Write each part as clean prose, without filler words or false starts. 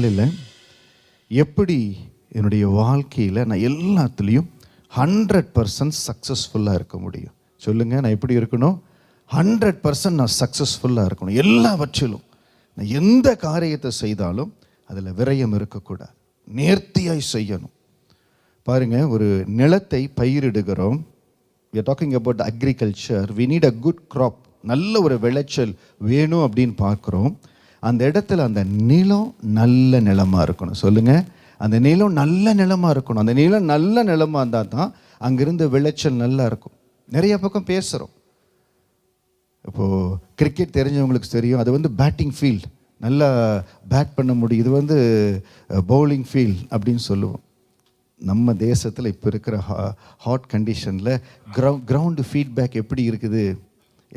நாளில் எப்படி என்னுடைய வாழ்க்கையில் நான் எல்லாத்துலேயும் 100% சக்ஸஸ்ஃபுல்லாக இருக்க முடியும்? சொல்லுங்கள். நான் எப்படி இருக்கணும்? 100% நான் சக்ஸஸ்ஃபுல்லாக இருக்கணும். எல்லாவற்றிலும் நான் எந்த காரியத்தை செய்தாலும் அதில் விரயம் இருக்கக்கூடாது. நேர்த்தியாய் செய்யணும். பாருங்கள், ஒரு நிலத்தை பயிரிடுகிறோம். we are talking about agriculture. we need a good crop. நல்ல ஒரு விளைச்சல் வேணும் அப்படின்னு பார்க்குறோம். அந்த இடத்துல அந்த நிலம் நல்ல நிலமாக இருக்கணும். சொல்லுங்கள். அந்த நிலம் நல்ல நிலமாக இருக்கணும். அந்த நிலம் நல்ல நிலமாக இருந்தால் தான் அங்கிருந்த விளைச்சல் நல்லா இருக்கும். நிறைய பக்கம் பேசுகிறோம். இப்போது கிரிக்கெட் தெரிஞ்சவங்களுக்கு தெரியும், அது பேட்டிங் ஃபீல்ட், நல்லா பேட் பண்ண முடியும். இது பவுலிங் ஃபீல்ட் அப்படின்னு சொல்லுவோம். நம்ம தேசத்தில் இப்போ இருக்கிற ஹாட் கண்டிஷனில் கிரவுண்டு ஃபீட்பேக் எப்படி இருக்குது?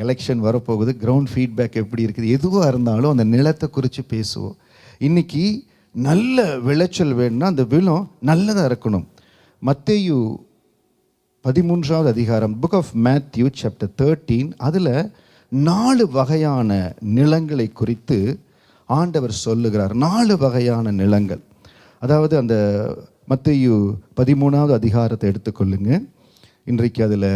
எலெக்ஷன் வரப்போகுது, கிரவுண்ட் ஃபீட்பேக் எப்படி இருக்குது? எதுவாக இருந்தாலும் அந்த நிலத்தை குறித்து பேசுவோம். இன்றைக்கி நல்ல விளைச்சல் வேணும்னா அந்த விலம் நல்லதாக இருக்கணும். மத்தேயு 13வது அதிகாரம், புக் ஆஃப் மேத்யூ சாப்டர் 13, அதில் 4 வகையான நிலங்களை குறித்து ஆண்டவர் சொல்லுகிறார். 4 வகையான நிலங்கள். அதாவது அந்த மத்தேயு 13வது அதிகாரத்தை எடுத்துக்கொள்ளுங்க. இன்றைக்கு அதில்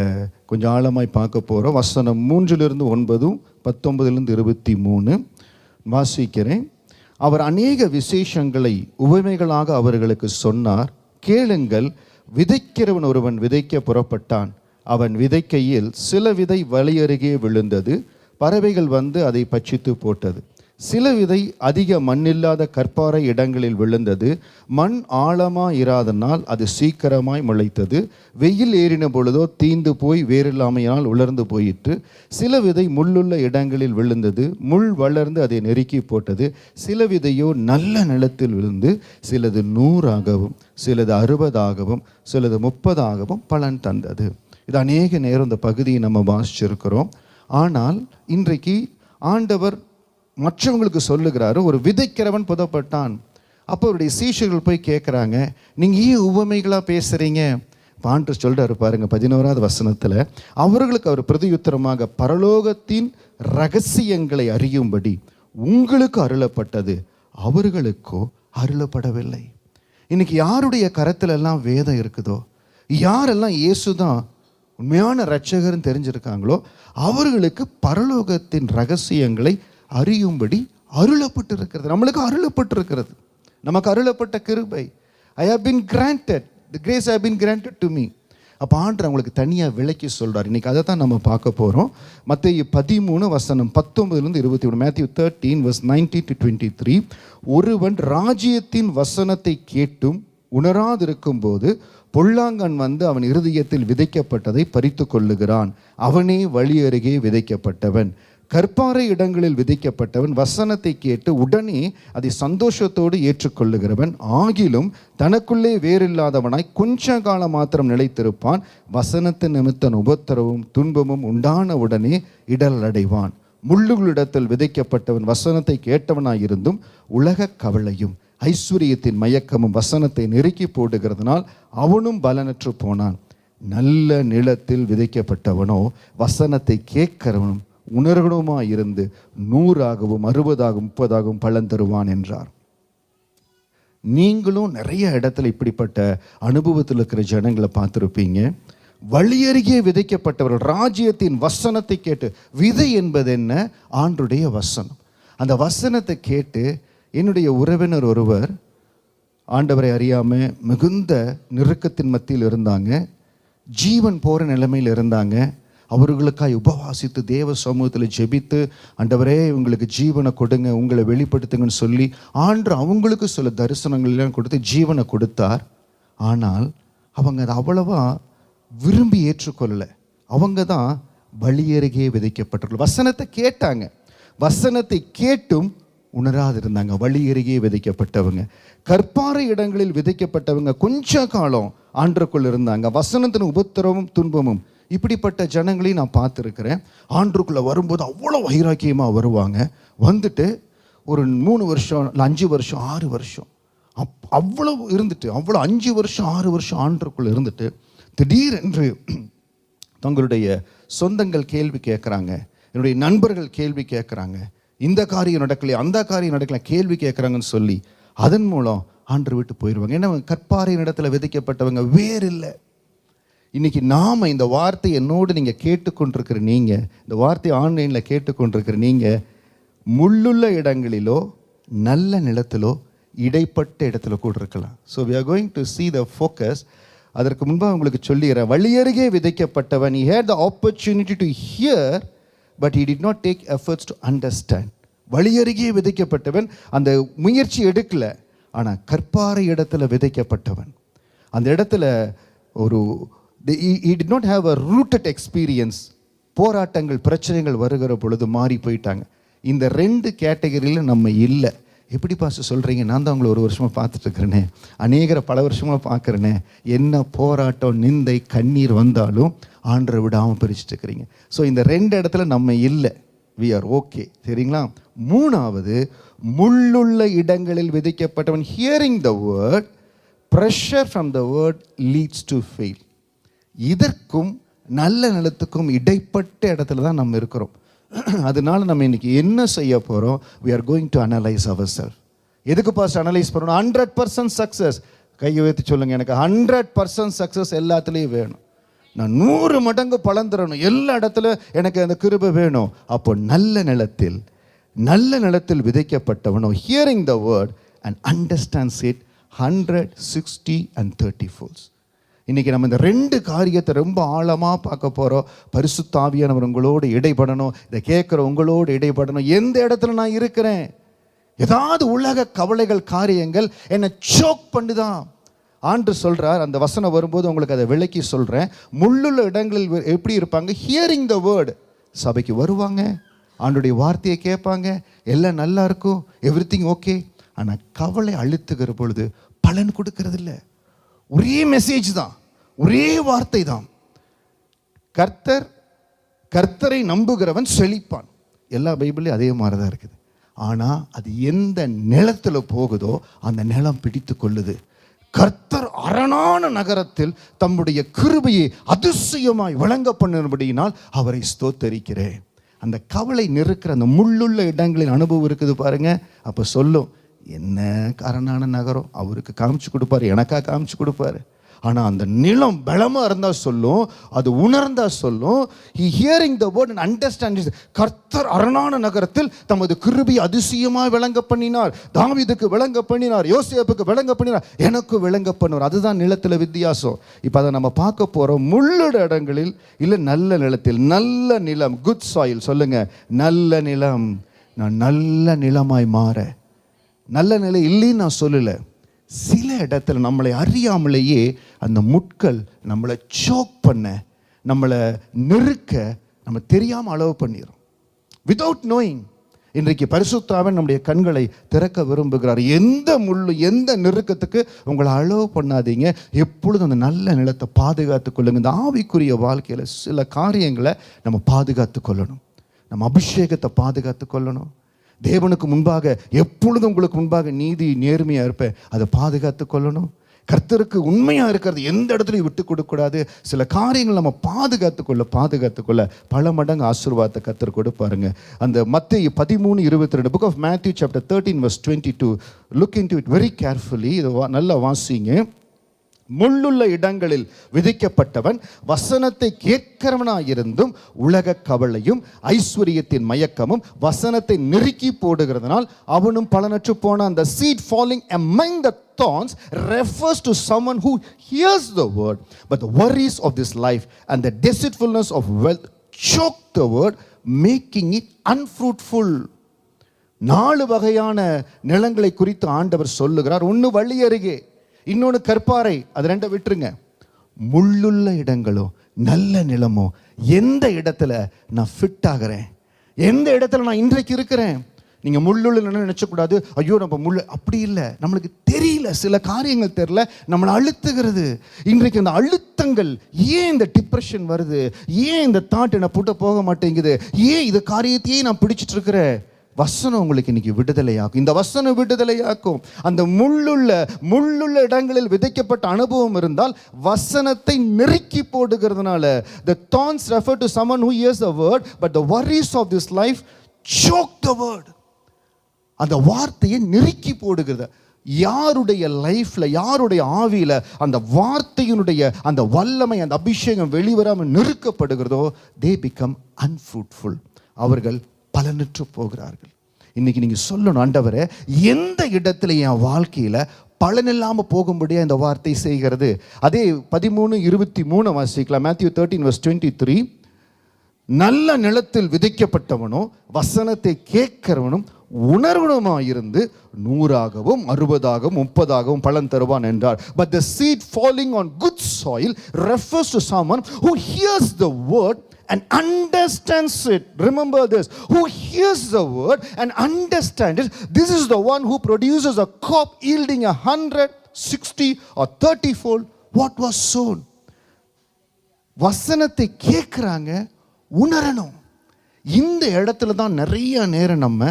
கொஞ்சம் ஆழமாய் பார்க்க போகிறோம். வசனம் 3-9, 19-23 வாசிக்கிறேன். அவர் அநேக விசேஷங்களை உவமைகளாக அவர்களுக்கு சொன்னார். கேளுங்கள். விதைக்கிறவன் ஒருவன் விதைக்க புறப்பட்டான். அவன் விதைக்கையில் சில விதை வழியருகே விழுந்தது. பறவைகள் அதை பட்சித்து போட்டது. சில விதை அதிக மண்ணில்லாத கற்பாறை இடங்களில் விழுந்தது. மண் ஆழமாக இராதனால் அது சீக்கிரமாய் முளைத்தது. வெயில் ஏறின பொழுதோ தீந்து போய் வேறில்லாமையால் உலர்ந்து போயிற்று. சில விதை முள்ளுள்ள இடங்களில் விழுந்தது. முள் வளர்ந்து அதை நெருக்கி போட்டது. சில விதையோ நல்ல நிலத்தில் விழுந்து சிலது 100ஆகவும் சிலது 60ஆகவும் சிலது 30ஆகவும் பலன் தந்தது. இது அநேக நேரம் இந்த பகுதியை நம்ம வாசிச்சிருக்கிறோம். ஆனால் இன்றைக்கு ஆண்டவர் மற்றவங்களுக்கு சொல்லுகிறாரு, ஒரு விதைக்கிறவன் புதப்பட்டான். அப்போ அவருடைய சீஷர்கள் போய் கேட்குறாங்க, நீங்கள் ஏன் உவமைகளாக பேசுகிறீங்க? ஆண்டவர் சொல்கிறாரு பாருங்க 11வது வசனத்தில், அவர்களுக்கு அவர் பிரதியுத்தரமாக, பரலோகத்தின் இரகசியங்களை அறியும்படி உங்களுக்கு அருளப்பட்டது, அவர்களுக்கோ அருளப்படவில்லை. இன்னைக்கு யாருடைய கரத்திலெல்லாம் வேதம் இருக்குதோ, யாரெல்லாம் இயேசுதான் உண்மையான இரட்சகர்னு தெரிஞ்சிருக்காங்களோ, அவர்களுக்கு பரலோகத்தின் இரகசியங்களை அறியும்படி அருளப்பட்டிருக்கிறது. நம்மளுக்கு அருளப்பட்டிருக்கிறது. நமக்கு அருளப்பட்ட கிருபை. I have been granted. The grace have been granted to me. அப்போ ஆண்டவர் அவங்களுக்கு தனியாக விளக்கி சொல்கிறார். இன்றைக்கி அதை தான் நம்ம பார்க்க போகிறோம். மத்தேயு 13 வசனம் 19-23. Matthew 13 verse 19-23. ஒருவன் ராஜ்யத்தின் வசனத்தை கேட்டும் உணராதிருக்கும் போது பொல்லாங்கன் அவன் இருதயத்தில் விதைக்கப்பட்டதை பறித்து கொள்ளுகிறான். அவனே வழி அருகே விதைக்கப்பட்டவன். கற்பாறை இடங்களில் விதைக்கப்பட்டவன் வசனத்தை கேட்டு உடனே அதை சந்தோஷத்தோடு ஏற்றுக்கொள்ளுகிறவன். ஆகிலும் தனக்குள்ளே வேறில்லாதவனாய் கொஞ்ச காலம் மாத்திரம் நிலைத்திருப்பான். வசனத்தின் நிமித்தம் உபத்திரவும் துன்பமும் உண்டான உடனே இடல் அடைவான். முள்ளுகளிடத்தில் விதைக்கப்பட்டவன் வசனத்தை கேட்டவனாயிருந்தும் உலக கவலையும் ஐஸ்வர்யத்தின் மயக்கமும் வசனத்தை நெருக்கி போடுகிறதுனால் அவனும் பலனற்று போனான். நல்ல நிலத்தில் விதைக்கப்பட்டவனோ வசனத்தை கேட்கிறவனும் உணர்வுமா இருந்து 100ஆகவும் 60ஆகவும் 30ஆகவும் பலன் தருவான் என்றார். நீங்களும் நிறைய இடத்துல இப்படிப்பட்ட அனுபவத்தில் இருக்கிற ஜனங்களை பார்த்துருப்பீங்க. வழியருகே விதைக்கப்பட்டவர்கள் ராஜ்யத்தின் வசனத்தை கேட்டு, விதை என்பது என்ன? ஆண்டுடைய வசனம். அந்த வசனத்தை கேட்டு என்னுடைய உறவினர் ஒருவர் ஆண்டவரை அறியாமல் மிகுந்த நெருக்கத்தின் மத்தியில் இருந்தாங்க. ஜீவன் போகிற நிலைமையில் இருந்தாங்க. அவர்களுக்காய் உபவாசித்து தேவ சமூகத்தில் ஜெபித்து, ஆண்டவரே உங்களுக்கு ஜீவனை கொடுங்க, உங்களை வெளிப்படுத்துங்கன்னு சொல்லி ஆண்டவர் அவங்களுக்கு சில தரிசனங்கள்லாம் கொடுத்து ஜீவனை கொடுத்தார். ஆனால் அவங்க அதை அவ்வளவா விரும்பி ஏற்றுக்கொள்ளலை. அவங்க தான் வழியருகே விதைக்கப்பட்டார்கள். வசனத்தை கேட்டாங்க, வசனத்தை கேட்டும் உணராதிருந்தாங்க. வழியருகே விதைக்கப்பட்டவங்க. கற்பாறை இடங்களில் விதைக்கப்பட்டவங்க கொஞ்ச காலம் ஆண்டருக்குள் இருந்தாங்க. வசனத்தின் உபத்திரமும் துன்பமும் இப்படிப்பட்ட ஜனங்களையும் நான் பார்த்துருக்கிறேன். ஆண்டுக்குள்ளே வரும்போது அவ்வளோ வைராக்கியமாக வருவாங்க. வந்துட்டு ஒரு 3 வருஷம் இல்லை 5 வருஷம் 6 வருஷம் அவ்வளோ இருந்துட்டு, அவ்வளோ 5 வருஷம் 6 வருஷம் ஆண்டுக்குள்ளே இருந்துட்டு திடீரென்று தங்களுடைய சொந்தங்கள் கேள்வி கேட்குறாங்க, என்னுடைய நண்பர்கள் கேள்வி கேட்குறாங்க, இந்த காரியம் நடக்கலையே அந்த காரியம் நடக்கல கேள்வி கேட்குறாங்கன்னு சொல்லி அதன் மூலம் ஆண்டவர் விட்டு போயிடுவாங்க. ஏன்னா கற்பாறையின் இடத்துல விதைக்கப்பட்டவங்க வேறு இல்லை. இன்னைக்கு நாம் இந்த வார்த்தை என்னோடு நீங்கள் கேட்டுக்கொண்டிருக்கிற நீங்கள், இந்த வார்த்தை ஆன்லைனில் கேட்டுக்கொண்டிருக்கிற நீங்கள், முள்ளுள்ள இடங்களிலோ நல்ல நிலத்திலோ இடைப்பட்ட இடத்துல கூட இருக்கலாம். So we are going to see the focus. அதற்கு முன்பாக உங்களுக்கு சொல்லிடுறேன், வழியருகே விதைக்கப்பட்டவன், he had the opportunity to hear but he did not take efforts to understand. வழியருகே விதைக்கப்பட்டவன் அந்த முயற்சி எடுக்கல. ஆனால் கற்பாறை இடத்துல விதைக்கப்பட்டவன், அந்த இடத்துல ஒரு he did not have a rooted experience. போராட்டங்கள் பிரச்சனைகள் வருகிற பொழுது மாறி போயிட்டாங்க. இந்த 2 கேட்டகரியில் நம்ம இல்லை. எப்படி பாஸ்டர் சொல்கிறீங்க? நான் தான் உங்களை 1 வருஷமாக பார்த்துட்ருக்கிறேனே, அநேகரை பல வருஷமாக பார்க்குறேனே, என்ன போராட்டம் நிந்தை கண்ணீர் வந்தாலும் ஆண்டரை விடாமல் பிரிச்சுட்டு இருக்கிறீங்க. ஸோ இந்த 2 இடத்துல நம்ம இல்லை, வி ஆர் ஓகே. சரிங்களா? 3வது, முள்ளுள்ள இடங்களில் விதைக்கப்பட்டவன், hearing the word, pressure from the word leads to fail. இதற்கும் நல்ல நிலத்துக்கும் இடைப்பட்ட இடத்துல தான் நம்ம இருக்கிறோம். அதனால நம்ம இன்னைக்கு என்ன செய்ய போகிறோம்? we are going to analyze ourselves. எதுக்கு பாஸ்டர் அனலைஸ் பண்ணணும்? 100% சக்ஸஸ். கையை உயர்த்தி சொல்லுங்க, எனக்கு 100% சக்ஸஸ் எல்லாத்துலேயும் வேணும். நான் 100 மடங்கு பலன் தரணும், எல்லா இடத்துல எனக்கு அந்த கிருபை வேணும். அப்போ நல்ல நிலத்தில் விதைக்கப்பட்டவனோ, hearing the word and understands it 100, 60 and 30 folds. இன்றைக்கி நம்ம இந்த 2 காரியத்தை ரொம்ப ஆழமாக பார்க்க போகிறோம். பரிசுத்த ஆவியானவர் உங்களோடு இடைப்படணும், இதை கேட்குற உங்களோடு இடைப்படணும். எந்த இடத்துல நான் இருக்கிறேன்? ஏதாவது உலக கவலைகள் காரியங்கள் என்னை சோக் பண்ணுதான். ஆண்டவர் சொல்கிறார், அந்த வசனம் வரும்போது உங்களுக்கு அதை விளக்கி சொல்கிறேன். முள்ளுள்ள இடங்களில் எப்படி இருப்பாங்க? ஹியரிங் த வேர்டு. சபைக்கு வருவாங்க, ஆண்டோடைய வார்த்தையை கேட்பாங்க, எல்லாம் நல்லா இருக்கும், எவ்ரிதிங் ஓகே. ஆனால் கவலை அழுத்துகிற பொழுது பலன் கொடுக்கறதில்ல. ஒரே மெசேஜ் தான், ஒரே வார்த்தை தான். கர்த்தரை நம்புகிறவன் செழிப்பான். எல்லா பைபிளையும் அதே மாதிரி தான் இருக்குது. ஆனால் அது எந்த நிலத்தில் போகுதோ அந்த நிலம் பிடித்து கொள்ளுது. கர்த்தர் அரணான நகரத்தில் தம்முடைய கிருபையை அதிசயமாய் வழங்க பண்ணும்படியினால் அவரை ஸ்தோத்தரிக்கிறேன். அந்த கவலை நிற்கிற அந்த முள்ளுள்ள இடங்களின் அனுபவம் இருக்குது பாருங்க. அப்போ சொல்லும், என்ன அரணான நகரம், அவருக்கு காமிச்சு கொடுப்பாரு, எனக்கா காமிச்சு கொடுப்பாரு. ஆனால் அந்த நிலம் பலமாக இருந்தால் சொல்லும், அது உணர்ந்தால் சொல்லும், he hearing the word and understand it. கர்த்தர் அரணான நகரத்தில் தமது கிருபையை அதிசயமாக விளங்க பண்ணினார். தாவீதுக்கு விளங்க பண்ணினார், யோசேப்புக்கு விளங்க பண்ணினார், எனக்கு விளங்க பண்ணுவார். அதுதான் நிலத்தில் வித்தியாசம். இப்போ அதை நம்ம பார்க்க போகிறோம். முள்ளுட இடங்களில் இல்லை நல்ல நிலத்தில். நல்ல நிலம், குட் சாயில். சொல்லுங்க, நல்ல நிலம். நான் நல்ல நிலமாய் மாற, நல்ல நிலை இல்லைன்னு நான் சொல்லலை. சில இடத்துல நம்மளை அறியாமலேயே அந்த முட்கள் நம்மளை சோக் பண்ண, நம்மளை நெருக்க, நம்ம தெரியாமல் அளவு பண்ணிடும். Without knowing. இன்றைக்கு பரிசுத்தாவின் நம்முடைய கண்களை திறக்க விரும்புகிறார். எந்த முள்ளு, எந்த நெருக்கத்துக்கு உங்களை அளவு பண்ணாதீங்க. எப்பொழுதும் அந்த நல்ல நிலத்தை பாதுகாத்து கொள்ளுங்க. இந்த ஆவிக்குரிய வாழ்க்கையில் சில காரியங்களை நம்ம பாதுகாத்து கொள்ளணும். நம்ம அபிஷேகத்தை பாதுகாத்து கொள்ளணும். தேவனுக்கு முன்பாக எப்பொழுதும் உங்களுக்கு முன்பாக நீதி நேர்மையாக இருப்பேன், அதை பாதுகாத்து கொள்ளணும். கர்த்தருக்கு உண்மையாக இருக்கிறது எந்த இடத்துலையும் விட்டு கொடுக்கக்கூடாது. சில காரியங்கள் நம்ம பாதுகாத்து கொள்ள பல மடங்கு ஆசீர்வாதத்தை கர்த்தர் கொடுப்பாருங்க. அந்த மத்தேயு 13:22, book of Matthew chapter 13 verse 22. Look into it very carefully. இதை நல்லா வாசிங்க. முள்ளுள்ள இடங்களில் விதைக்கப்பட்டவன் வசனத்தை கேட்கிறவனாயிருந்தும் உலக கவலையும் ஐஸ்வர்யத்தின் மயக்கமும் வசனத்தை நெருக்கி போடுகிறதுனால் அவனும் பலனற்று போனான். The seed falling among the thorns refers to someone who hears the word, but the worries of this life and the deceitfulness of wealth choke the word, making it unfruitful. 4 வகையான நிலங்களை குறித்து ஆண்டவர் சொல்லுகிறார். ஒன்று வழி அருகே, இன்னொன்று கற்பாறை, அது 2 விட்டுருங்க. முள்ளுள்ள இடங்களோ நல்ல நிலமோ, எந்த இடத்துல நான் ஃபிட் ஆகிறேன், எந்த இடத்துல நான் இன்றைக்கு இருக்கிறேன். நீங்கள் முள்ளுள்ள நினைச்சக்கூடாது, ஐயோ நம்ம முள், அப்படி இல்லை. நம்மளுக்கு தெரியல, சில காரியங்கள் தெரியல, நம்மளை அழுத்துகிறது. இன்றைக்கு அந்த அழுத்தங்கள், ஏன் இந்த டிப்ரெஷன் வருது, ஏன் இந்த தாட் என்னை போட்டு போக மாட்டேங்குது, ஏன் இந்த காரியத்தையே நான் பிடிச்சிட்டு இருக்கிறேன். வசனம் உங்களுக்கு இன்னைக்கு விடுதலையாக்கும். இந்த வசனம் விடுதலையாக்கும். அந்த முள்ளுள்ள இடங்களில் விதைக்கப்பட்ட அனுபவம் இருந்தால் வசனத்தை நெருக்கி போடுகிறதுனால, the thorns refer to someone who hears the word but the worries of this life choke the word. அந்த வார்த்தையை நெருக்கி போடுகிறது. யாருடைய லைஃப்ல, யாருடைய ஆவியில அந்த வார்த்தையினுடைய அந்த வல்லமை, அந்த அபிஷேகம் வெளிவராமல் நிறுக்கப்படுகிறதோ, தே பிகம் அன்ஃப்ரூட்ஃபுல். அவர்கள் பலனற்று போகிறார்கள். இன்னைக்கு நீங்க சொல்லணும், ஆண்டவரே எந்த இடத்துல என் வாழ்க்கையில பலனில்லாமல் போகும்படியா இந்த வார்த்தை செய்கிறது. அதே 13:23 வாசிக்கலாம். Matthew 13:23. நல்ல நிலத்தில் விதைக்கப்பட்டவனோ வசனத்தை கேட்கிறவனும் உணர்வுமாயிருந்து 100ஆகவும் 60ஆகவும் 30ஆகவும் பலன் தருவான் என்றார். But the seed falling on good soil refers to someone who hears the word and understands it. Remember this, who hears the word and understands it. This is the one who produces a crop yielding 100, 60 or 30-fold what was sown. வசனத்தை கேட்குறாங்க, உணரணும். இந்த இடத்துல தான் நிறைய நேரம் நம்ம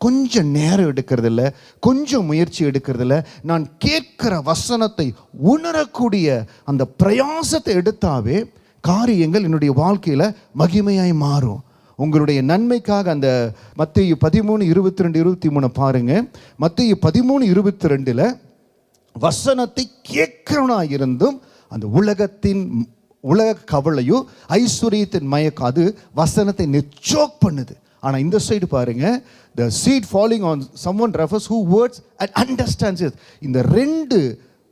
கொஞ்சம் நேரம் எடுக்கிறதில்ல, கொஞ்சம் முயற்சி எடுக்கிறதில்ல. நான் கேட்கிற வசனத்தை உணரக்கூடிய அந்த பிரயாசத்தை எடுத்தாவே காரியங்கள் என்னுடைய வாழ்க்கையில் மகிமையாய் மாறும். உங்களுடைய நன்மைக்காக அந்த மத்தேயு 13:22-23 பாருங்க. மத்தேயு 13:22 வசனத்தை கேட்கிறவனாக இருந்தும் அந்த உலக கவலையோ ஐஸ்வர்யத்தின் மயக்கம் அது வசனத்தை நிச்சோக் பண்ணுது. ஆனால் இந்த சைடு பாருங்க, the seed falling on someone refers who words and understands it. இந்த ரெண்டு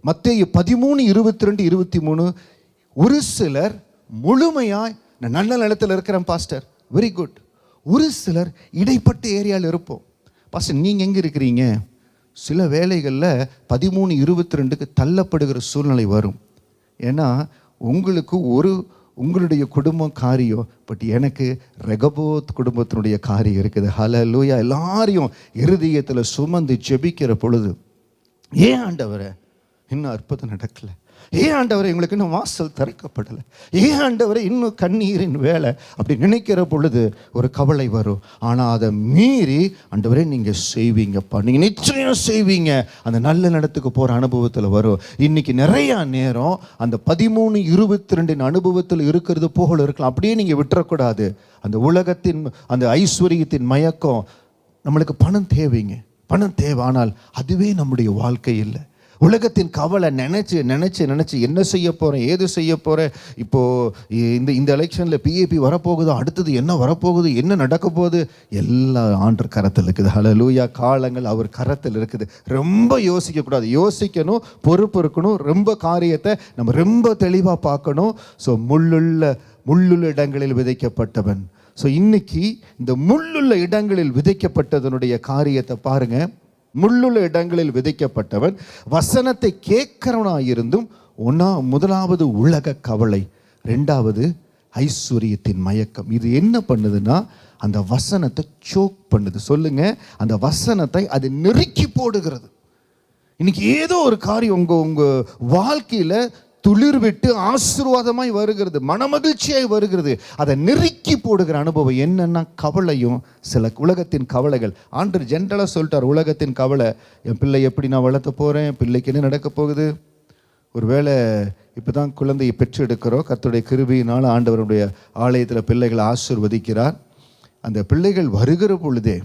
மத்தேயு 13:22-23 ஒரு சிலர் முழுமையாய் நல்ல நிலத்தில் இருக்கிறேன் பாஸ்டர், வெரி குட். ஒரு சிலர் இடைப்பட்ட ஏரியாவில் இருப்போம். பாஸ்டர் நீங்கள் எங்கே இருக்கிறீங்க? சில வேளைகளில் 13:22 தள்ளப்படுகிற சூழ்நிலை வரும். ஏன்னா உங்களுக்கு உங்களுடைய குடும்பம் காரியம், பட் எனக்கு ரெகபோத் குடும்பத்தினுடைய காரியம் இருக்குது. ஹல்லேலூயா. எல்லாரையும் இருதயத்தில் சுமந்து ஜெபிக்கிற பொழுது, ஏன் ஆண்டவரே இன்னும் அற்புதம் நடக்கலை? ஏன் ஆண்டவரை எங்களுக்கு இன்னும் வாசல் திறக்கப்படலை? ஏன் ஆண்டவரை இன்னும் கண்ணீரின் வேலை? அப்படி நினைக்கிற பொழுது ஒரு கவலை வரும். ஆனால் அதை மீறி ஆண்டவரே நீங்கள் செய்வீங்கப்பா, நீங்கள் நிச்சயம் செய்வீங்க, அந்த நல்ல நடத்துக்கு போகிற அனுபவத்தில் வரும். இன்னைக்கு நிறையா நேரம் அந்த 13:22 அனுபவத்தில் இருக்கிறது போல இருக்கலாம். அப்படியே நீங்கள் விட்டுறக்கூடாது. அந்த உலகத்தின் அந்த ஐஸ்வர்யத்தின் மயக்கம், நம்மளுக்கு பணம் தேவைங்க, பணம் தேவை. ஆனால் அதுவே நம்முடைய வாழ்க்கை இல்லை. உலகத்தின் கவலை நினச்சி நினச்சி நினச்சி என்ன செய்ய போகிறேன், ஏது செய்ய போகிறேன், இப்போது இந்த எலெக்ஷனில் பிஏபி வரப்போகுது, அடுத்தது என்ன வரப்போகுது, என்ன நடக்க போகுது, எல்லாம் ஆண்டவர் கரத்தில் இருக்குது. ஹல்லேலூயா. காலங்கள் அவர் கரத்தில் இருக்குது. ரொம்ப யோசிக்கக்கூடாது, யோசிக்கணும், பொறுப்பு இருக்கணும். ரொம்ப காரியத்தை நம்ம ரொம்ப தெளிவாக பார்க்கணும். ஸோ முள்ளுள்ள இடங்களில் விதைக்கப்பட்டவன். ஸோ இன்னைக்கு இந்த முள்ளுள்ள இடங்களில் விதைக்கப்பட்டதனுடைய காரியத்தை பாருங்க. முள்ளுள்ள இடங்களில் விதைக்கப்பட்டவன் வசனத்தை கேட்கிறவனாயிருந்தும் முதலாவது உலக கவலை, ரெண்டாவது ஐஸ்வர்யத்தின் மயக்கம். இது என்ன பண்ணுதுன்னா அந்த வசனத்தை சோக் பண்ணுது. சொல்லுங்க, அந்த வசனத்தை அது நெருக்கி போடுகிறது. இன்னைக்கு ஏதோ ஒரு காரியம் உங்க வாழ்க்கையில துளிர் விட்டு ஆசீர்வாதமாய் வருகிறது, மனமகிழ்ச்சியாய் வருகிறது. அதை நெருக்கி போடுகிற அனுபவம் என்னன்னா கவலையும், சில உலகத்தின் கவலைகள். ஆண்டவர் ஜென்ரலாக சொல்லிட்டார், உலகத்தின் கவலை, என் பிள்ளை எப்படி நான் வளர்த்த போகிறேன், பிள்ளைக்கு என்ன நடக்க போகுது. ஒருவேளை இப்போ தான் குழந்தையை பெற்றெடுக்கிறோம், கர்த்தருடைய கிருபையினால் ஆண்டவருடைய ஆலயத்தில் பிள்ளைகளை ஆசீர்வதிக்கிறார். அந்த பிள்ளைகள் வருகிற பொழுதே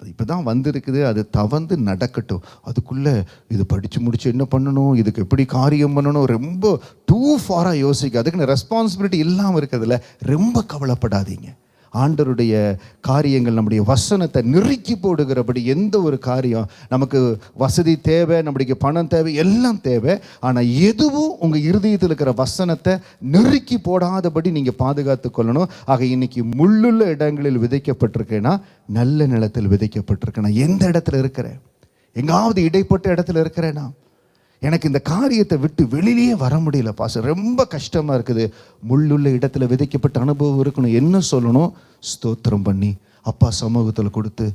அது இப்போ தான் வந்திருக்குது, அது தவந்து நடக்கட்டும், அதுக்குள்ளே இது படித்து முடிச்சு என்ன பண்ணணும், இதுக்கு எப்படி காரியம் பண்ணணும், ரொம்ப டூ ஃபாராக யோசிக்க, அதுக்குன்னு ரெஸ்பான்சிபிலிட்டி இல்லாமல் இருக்கிறதுல ரொம்ப கவலைப்படாதீங்க. ஆண்டவருடைய காரியங்கள் நம்முடைய வசனத்தை நெருக்கி போடுகிறபடி எந்த ஒரு காரியம், நமக்கு வசதி தேவை, நம்முடைய பணம் தேவை, எல்லாம் தேவை. ஆனால் எதுவும் உங்கள் இருதயத்தில் இருக்கிற வசனத்தை நெருக்கி போடாதபடி நீங்கள் பாதுகாத்து கொள்ளணும். ஆக இன்னைக்கு முள்ளுள்ள இடங்களில் விதைக்கப்பட்டிருக்கேன்னா, நல்ல நிலத்தில் விதைக்கப்பட்டிருக்கேன்னா, எந்த இடத்துல இருக்கிறேன்? எங்காவது இடைப்பட்ட இடத்துல இருக்கிறேன்னா, எனக்கு இந்த காரியத்தை விட்டு வெளியிலேயே வர முடியல பாஸ்டர், ரொம்ப கஷ்டமாக இருக்குது. முள்ளுள்ள இடத்துல விதைக்கப்பட்ட அனுபவம் இருக்கணும். என்ன சொல்லணும்? ஸ்தோத்திரம் பண்ணி அப்பா சமூகத்தில் கொடுத்து,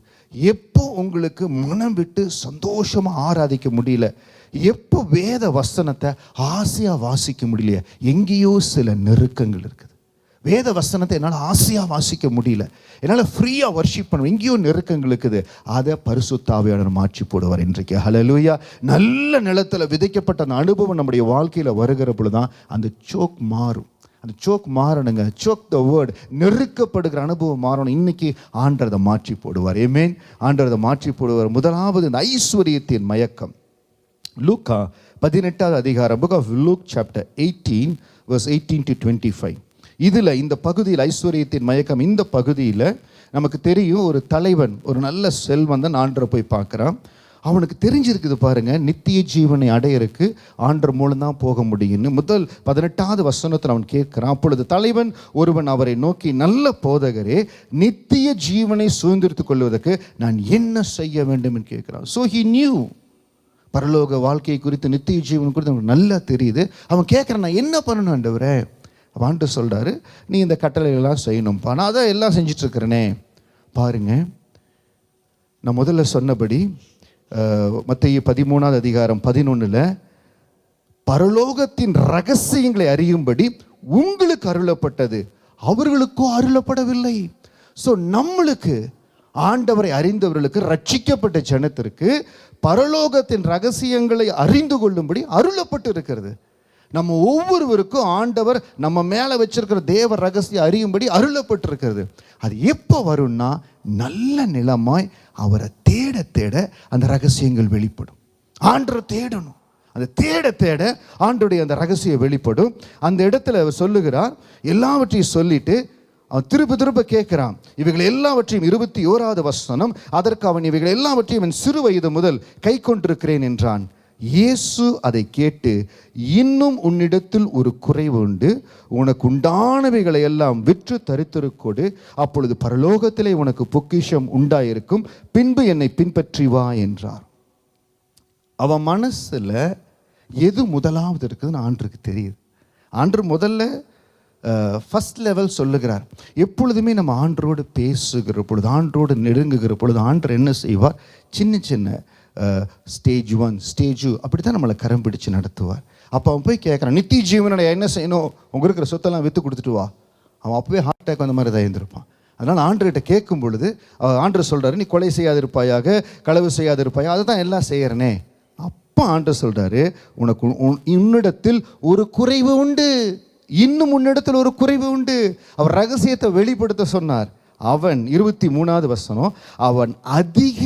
எப்போ உங்களுக்கு மனம் விட்டு சந்தோஷமாக ஆராதிக்க முடியல, எப்போ வேத வசனத்தை ஆசையாக வாசிக்க முடியலையே, எங்கேயோ சில நெருக்கங்கள் இருக்குது. வேத வசனத்தை என்னால் ஆசையாக வாசிக்க முடியல, என்னால் ஃப்ரீயாக வர்ஷிப் பண்ண, எங்கேயோ நெருக்கங்கள் இருக்குது. அதை பரிசுத்த ஆவியானவர் மாற்றி போடுவார் இன்றைக்கு. ஹல்லேலூயா. நல்ல நிலத்தில் விதைக்கப்பட்ட அந்த அனுபவம் நம்முடைய வாழ்க்கையில் வருகிற பொழுது தான் அந்த சோக் மாறும். அந்த சோக் மாறணுங்க. சோக் த வேர்ட், நெருக்கப்படுகிற அனுபவம் மாறணும். இன்னைக்கு ஆண்டவர் அதை மாற்றி போடுவார். ஆமென். ஆண்டவர் அதை மாற்றி போடுவார். முதலாவது இந்த ஐஸ்வர்யத்தின் மயக்கம். லூக்கா 18வது அதிகாரம், book of Luke chapter 18 verse 18 to 25. இதில் இந்த பகுதியில் ஐஸ்வர்யத்தின் மயக்கம், இந்த பகுதியில் நமக்கு தெரியும் ஒரு தலைவன், ஒரு நல்ல செல்வந்தன் ஆண்டரை போய் பார்க்குறான். அவனுக்கு தெரிஞ்சிருக்குது பாருங்க, நித்திய ஜீவனை அடையறக்கு ஆண்டர் மூலம் தான் போக முடியும்னு. முதல் 18வது வசனத்தில் அவன் கேட்கிறான். அப்பொழுது தலைவன் ஒருவன் அவரை நோக்கி, நல்ல போதகரே, நித்திய ஜீவனை சுதந்திரித்துக் கொள்வதற்கு நான் என்ன செய்ய வேண்டும் என்று கேட்கிறான். ஸோ ஹி நியூ, பரலோக வாழ்க்கை குறித்து, நித்திய ஜீவன் குறித்து அவனுக்கு நல்லா தெரியுது. அவன் கேட்குறான், நான் என்ன பண்ணணும் ஆண்டவரே? அவன்ட்டு சொல்கிறாரு, நீ இந்த கட்டளைகள்லாம் செய்யணும்ப்பா. நான் அதை எல்லாம் செஞ்சிட்ருக்கிறேனே. பாருங்க, நான் முதல்ல சொன்னபடி மத்தேயு 13வது அதிகாரம் 11 பரலோகத்தின் ரகசியங்களை அறியும்படி உங்களுக்கு அருளப்பட்டது, அவர்களுக்கோ அருளப்படவில்லை. ஸோ நம்மளுக்கு, ஆண்டவரை அறிந்தவர்களுக்கு, ரட்சிக்கப்பட்ட ஜனத்திற்கு பரலோகத்தின் ரகசியங்களை அறிந்து கொள்ளும்படி அருளப்பட்டு இருக்கிறது. நம்ம ஒவ்வொருவருக்கும் ஆண்டவர் நம்ம மேலே வச்சிருக்கிற தேவ ரகசியம் அறியும்படி அருளப்பட்டிருக்கிறது. அது எப்போ வரும்னா, நல்ல நிலமாய் அவரை தேட தேட அந்த ரகசியங்கள் வெளிப்படும். ஆண்டரை தேடணும், அந்த தேட தேட ஆண்டருடைய அந்த ரகசியம் வெளிப்படும். அந்த இடத்துல அவர் சொல்லுகிறார், எல்லாவற்றையும் சொல்லிட்டு அவன் திரும்ப திரும்ப கேட்கிறான். இவைகள் எல்லாவற்றையும் 21வது வசனம், அதற்கு அவன் இவைகள் எல்லாவற்றையும் என் சிறு வயது முதல் கை கொண்டிருக்கிறேன் என்றான். இயேசு அதை கேட்டு, இன்னும் உன்னிடத்தில் ஒரு குறைவு உண்டு, உனக்கு உண்டானவைகளை எல்லாம் விற்று தரித்திருக்கொடு, அப்பொழுது பரலோகத்திலே உனக்கு பொக்கிஷம் உண்டாயிருக்கும், பின்பு என்னை பின்பற்றி வா என்றார். அவன் மனசுல எது முதலாவது இருக்குதுன்னு ஆண்டருக்கு தெரியுது. ஆண்டர் முதல்ல ஃபர்ஸ்ட் லெவல் சொல்லுகிறார். எப்பொழுதுமே நம்ம ஆண்டரோடு பேசுகிற பொழுது, ஆண்டரோடு நெருங்குகிற பொழுது ஆண்டர் என்ன செய்வார்? சின்ன சின்ன ஸ்டேஜ் 1 ஸ்டேஜ் 2 அப்படி தான் நம்மளை கரம் பிடிச்சு நடத்துவார். அப்போ அவன் போய் கேட்குறான், நித்திய ஜீவனை என்ன செய்யணும்? உங்க இருக்கிற சொத்தெல்லாம் விற்று கொடுத்துட்டு வா. அவன் அப்போவே ஹார்ட் அட்டாக் அந்த மாதிரி தான் இருந்திருப்பான். அதனால் ஆண்டர்கிட்ட கேட்கும் பொழுது ஆண்டர் சொல்கிறாரு, நீ கொலை செய்யாதிருப்பாயாக, களவு செய்யாதிருப்பாயாக, அதை தான் எல்லாம் செய்கிறனே. அப்போ ஆண்டர் சொல்கிறாரு, உனக்கு உன்னிடத்தில் ஒரு குறைவு உண்டு, இன்னும் உன்னிடத்தில் ஒரு குறைவு உண்டு. அவர் ரகசியத்தை வெளிப்படுத்த சொன்னார். அவன் 23வது வசனம், அவன் அதிக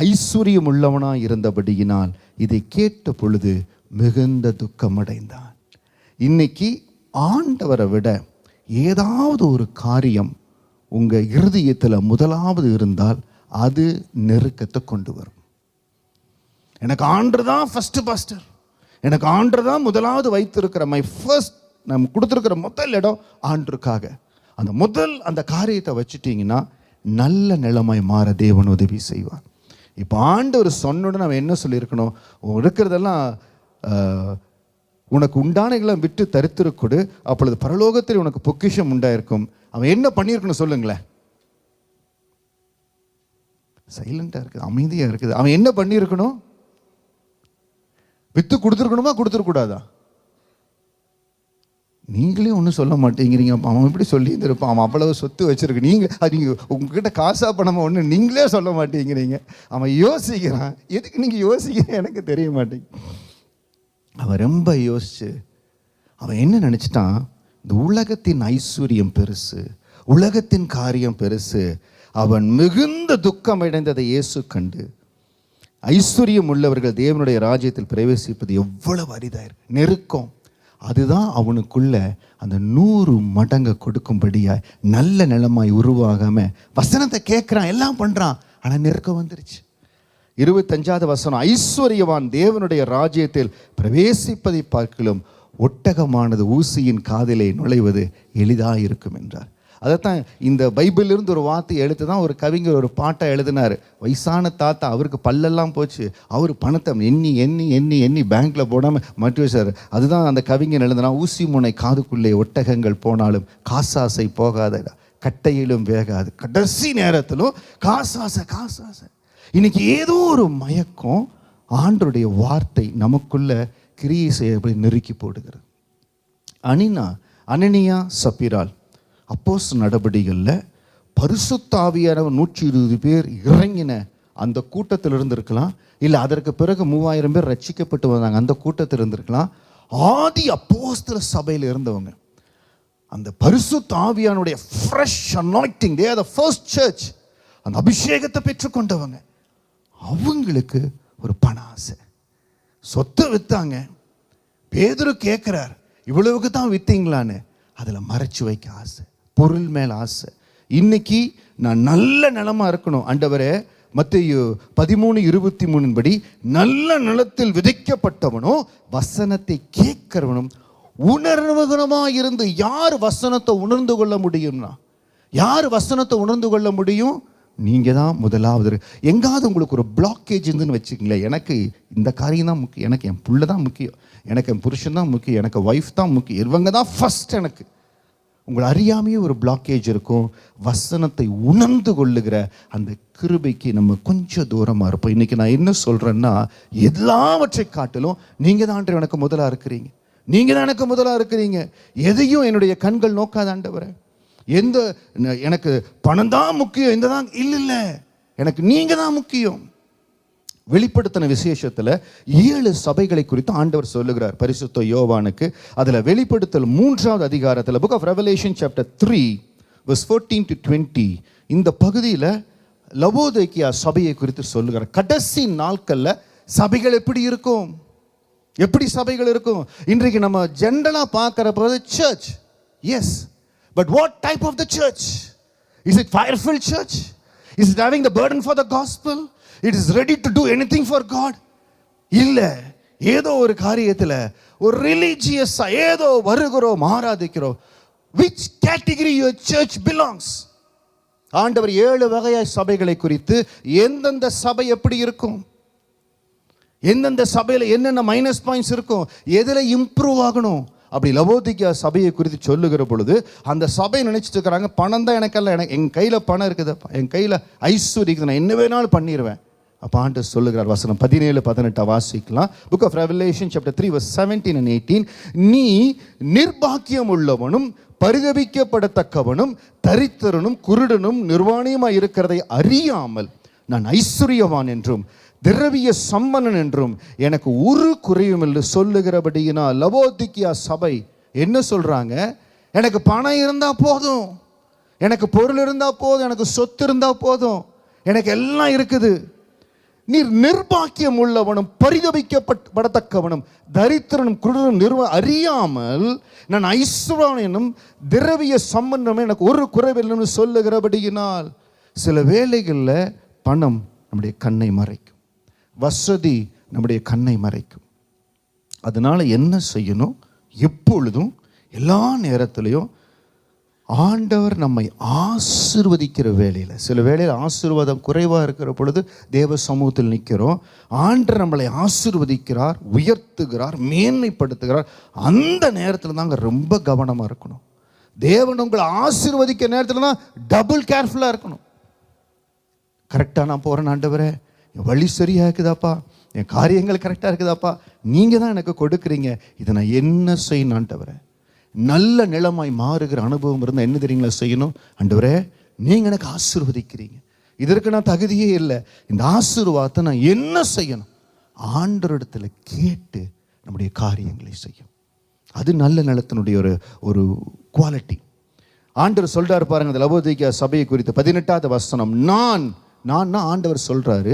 ஐஸ்வர்யம் உள்ளவனாய் இருந்தபடியினால் இதை கேட்ட பொழுது மிகுந்த துக்கமடைந்தான். இன்னைக்கு ஆண்டவரை விட ஏதாவது ஒரு காரியம் உங்க இருதயத்தில் முதலாவது இருந்தால் அது நெருக்கத்தை கொண்டு வரும். எனக்கு ஆண்டர் தான் ஃபர்ஸ்ட் பாஸ்டர், எனக்கு ஆண்டர் தான் முதலாவது வைத்திருக்கிற மை ஃபர்ஸ்ட், நம்ம கொடுத்துருக்கிற முதல் இடம் ஆண்டருக்காக. அந்த காரியத்தை வச்சுட்டிங்கன்னா நல்ல நிலைமை மாற தேவன் உதவி செய்வார். இப்போ ஆண்டவர் சொன்னோட நம்ம என்ன சொல்லியிருக்கணும்? இருக்கிறதெல்லாம் உனக்கு உண்டானங்களை விட்டு தரித்திருக்கொடு, அப்பொழுது பரலோகத்தில் உனக்கு பொக்கிஷம் உண்டாயிருக்கும். அவன் என்ன பண்ணியிருக்கணும் சொல்லுங்களேன்? சைலண்டாக இருக்குது, அமைதியாக இருக்குது. அவன் என்ன பண்ணியிருக்கணும்? வித்து கொடுத்துருக்கணுமா, கொடுத்துருக்கூடாதா? நீங்களே ஒன்றும் சொல்ல மாட்டேங்கிறீங்க. அவன் எப்படி சொல்லி இருந்திருப்பான்? அவன் அவ்வளவு சொத்து வச்சிருக்கு, நீங்கள் உங்ககிட்ட காசா பணமா ஒன்று நீங்களே சொல்ல மாட்டேங்கிறீங்க. அவன் யோசிக்கிறான். எதுக்கு நீங்கள் யோசிக்கிறேன் எனக்கு தெரிய மாட்டேங்க. அவன் ரொம்ப யோசிச்சு அவன் என்ன நினச்சிட்டான்? இந்த உலகத்தின் ஐஸ்வர்யம் பெருசு, உலகத்தின் காரியம் பெருசு. அவன் மிகுந்த துக்கம் அடைந்ததை இயேசு கண்டு, ஐஸ்வர்யம் உள்ளவர்கள் தேவனுடைய ராஜ்யத்தில் பிரவேசிப்பது எவ்வளவு அரிதாயிருக்கு, நெருக்கம். அதுதான் அவனுக்குள்ள அந்த 100 மடங்கு கொடுக்கும்படியாய் நல்ல நிலமாய் உருவாகாம வசனத்தை கேட்குறான், எல்லாம் பண்ணுறான், ஆனால் நெருக்கம் வந்துருச்சு. 25வது வசனம், ஐஸ்வர்யவான் தேவனுடைய ராஜ்யத்தில் பிரவேசிப்பதை பார்க்கலும் ஒட்டகமானது ஊசியின் காதிலே நுழைவது எளிதாக இருக்கும் என்றார். அதைத்தான் இந்த பைபிளிலிருந்து ஒரு வார்த்தை எழுத்து தான் ஒரு கவிஞர் ஒரு பாட்டை எழுதினார். வயசான தாத்தா, அவருக்கு பல்லெல்லாம் போச்சு, அவர் பணத்தை எண்ணி எண்ணி எண்ணி எண்ணி பேங்க்கில் போடாமல் மாட்டி வச்சார். அதுதான் அந்த கவிஞர் எழுதுனா, ஊசி முனை காதுக்குள்ளே ஒட்டகங்கள் போனாலும் காசாசை போகாத, கட்டையிலும் வேகாது, கடைசி நேரத்திலும் காசாசை காசாசை. இன்னைக்கு ஏதோ ஒரு மயக்கம் ஆண்டருடைய வார்த்தை நமக்குள்ள கிரியை செய்ய நெருக்கி போடுகிறது. அனனியா சப்பீரால் அப்போஸ்தலர் நடபடிகளில் பரிசுத்த ஆவியானவர் 120 பேர் இறங்கின அந்த கூட்டத்தில் இருந்திருக்கலாம், இல்லை அதற்கு பிறகு 3000 பேர் ரட்சிக்கப்பட்டு வந்தாங்க அந்த கூட்டத்தில் இருந்திருக்கலாம். ஆதி அப்போஸ்தலர் சபையில் இருந்தவங்க, அந்த பரிசுத்த ஆவியானுடைய fresh anointing, they are the first church, அந்த அபிஷேகத்தை பெற்றுக்கொண்டவங்க. அவங்களுக்கு ஒரு பண ஆசை, சொத்தை வித்தாங்க. பேதுரு கேட்கிறார், இவ்வளவுக்கு தான் வித்தீங்களான்னு. அதில் மறைச்சு வைக்க ஆசை, பொருள் மேல் ஆசை. இன்னைக்கு நான் நல்ல நிலமா இருக்கணும் ஆண்டவரே. மத்தேயு 13:23 படி நல்ல நிலத்தில் விதைக்கப்பட்டவனும் வசனத்தை கேட்கிறவனும் உணர்வுகரமாக இருந்து. யார் வசனத்தை உணர்ந்து கொள்ள முடியும்னா, யார் வசனத்தை உணர்ந்து கொள்ள முடியும்? நீங்கள் தான் முதலாவது. எங்காவது உங்களுக்கு ஒரு பிளாக்கேஜ் இருந்துன்னு வச்சுக்கங்களேன், எனக்கு இந்த காரியம் தான் முக்கியம், எனக்கு என் புள்ள தான் முக்கியம், எனக்கு என் புருஷன் தான் முக்கியம், எனக்கு ஒய்ஃப் தான் முக்கியம், இவங்க தான் ஃபர்ஸ்ட் எனக்கு. உங்களை அறியாமையே ஒரு பிளாக்கேஜ் இருக்கும். வசனத்தை உணர்ந்து கொள்ளுகிற அந்த கிருபைக்கு நம்ம கொஞ்சம் தூரமாக இருப்போம். இன்றைக்கி நான் என்ன சொல்கிறேன்னா, எல்லாவற்றை காட்டிலும் நீங்கள் தான் ஆண்டவர் எனக்கு முதலாக இருக்கிறீங்க, நீங்கள் தான் எனக்கு முதலாக இருக்கிறீங்க. எதையும் என்னுடைய கண்கள் நோக்காத ஆண்டவரே. எந்த எனக்கு பணம் தான் முக்கியம், இந்த தான் இல்லை, எனக்கு நீங்கள் தான் முக்கியம். வெளிப்படுத்தின விசேஷத்தில் 7 சபைகளை குறித்து ஆண்டவர் சொல்லுகிறார் பரிசுத்த யோவானுக்கு. அதில் வெளிப்படுத்தல் 3வது அதிகாரத்தில், book of Revelation chapter 3 verse 14 to 20, இந்த பகுதியில் லவோதிக்கேயா சபையை குறித்து சொல்லுகிறார். கடைசி நாட்களில் சபைகள் எப்படி இருக்கும், எப்படி சபைகள் இருக்கும்? இன்றைக்கு நம்ம ஜென்ரலாக பார்க்குற போது church, yes, but what type of the church? Is it fireful church? Is it having the burden for the gospel? It is ready to do anything for God? இல்லை, ஏதோ ஒரு காரியத்தில் ஒரு ரிலீஜியஸாக ஏதோ வருகிறோம், ஆராதிக்கிறோம். which category your church belongs? ஆண்டவர் 7 வகையாய் சபைகளை குறித்து, எந்தெந்த சபை எப்படி இருக்கும், எந்தெந்த சபையில் என்னென்ன மைனஸ் பாயிண்ட்ஸ் இருக்கும், எதில் இம்ப்ரூவ் ஆகணும், அப்படி லவோதிக்கேயா சபையை குறித்து சொல்லுகிற பொழுது அந்த சபை நினைச்சிட்டு இருக்கிறாங்க, பணம் தான் எனக்கெல்லாம், எனக்கு என் கையில் பணம் இருக்குது, என் கையில் ஐஸ்வர்யம் இருக்குது, நான் என்ன வேணாலும் பண்ணிடுவேன். அப்போ ஆண்டவர் சொல்லுகிறார், வசனம் 17-18 வாசிக்கலாம். Book of Revelation chapter 3 verse 17 and 18, நீ நிர்பாக்கியம் உள்ளவனும் பரிதபிக்கப்படத்தக்கவனும் தரித்திரனும் குருடனும் நிர்வாணியமாய் இருக்கிறதை அறியாமல் நான் ஐஸ்வர்யவான் என்றும் திரவிய சம்பனன் என்றும் எனக்கு ஒரு குறையும் என்று சொல்லுகிறபடியினால். லவோதிக்கேயா சபை என்ன சொல்றாங்க? எனக்கு பணம் இருந்தா போதும், எனக்கு பொருள் இருந்தா போதும், எனக்கு சொத்து இருந்தா போதும், எனக்கு எல்லாம் இருக்குது. நீர் நிர்பாக்கியம் உள்ளவனும் பரிதபிக்கப்படத்தக்கவனும் தரித்திரனும் குருடனும் அறியாமல் நான் ஐஸ்வர்யனும் திரவிய சம்பந்தமே எனக்கு ஒரு குறைவில்லைன்னு சொல்லுகிறபடியினால். சில வேளைகளில் பணம் நம்முடைய கண்ணை மறைக்கும், வசதி நம்முடைய கண்ணை மறைக்கும். அதனால என்ன செய்யணும்? எப்பொழுதும் எல்லா நேரத்திலையும் ஆண்டவர் நம்மை ஆசீர்வதிக்கிற வேளையில், சில வேளையில் ஆசீர்வாதம் குறைவாக இருக்கிற பொழுது தேவ சமூகத்தில் நிற்கிறோம், ஆண்டவர் நம்மளை ஆசீர்வதிக்கிறார், உயர்த்துகிறார், மேன்மைப்படுத்துகிறார். அந்த நேரத்தில் தாங்க ரொம்ப கவனமாக இருக்கணும். தேவன் உங்களை ஆசீர்வதிக்கிற நேரத்தில் தான் டபுள் கேர்ஃபுல்லாக இருக்கணும். கரெக்டாக நான் போகிறேன் ஆண்டவரே, என் வழி சரியாக இருக்குதாப்பா, என் காரியங்கள் கரெக்டாக இருக்குதாப்பா, நீங்கள் தான் எனக்கு கொடுக்குறீங்க, இதை நான் என்ன செய்யணும் ஆண்டவரே? நல்ல நிலமாய் மாறுகிற அனுபவம் இருந்தால் என்ன தெரியுங்களா செய்யணும்? ஆண்டவரே, நீங்கள் எனக்கு ஆசீர்வதிக்கிறீங்க, இதற்கு நான் தகுதியே இல்லை, இந்த ஆசீர்வாதத்தை நான் என்ன செய்யணும்? ஆண்டவரிடத்தில் கேட்டு நம்முடைய காரியங்களை செய்யும். அது நல்ல நிலத்தினுடைய ஒரு குவாலிட்டி. ஆண்டவர் சொல்றாரு பாருங்க, இந்த லவோதிக்கேயா சபையை குறித்து 18வது வசனம், நான் ஆண்டவர் சொல்றாரு,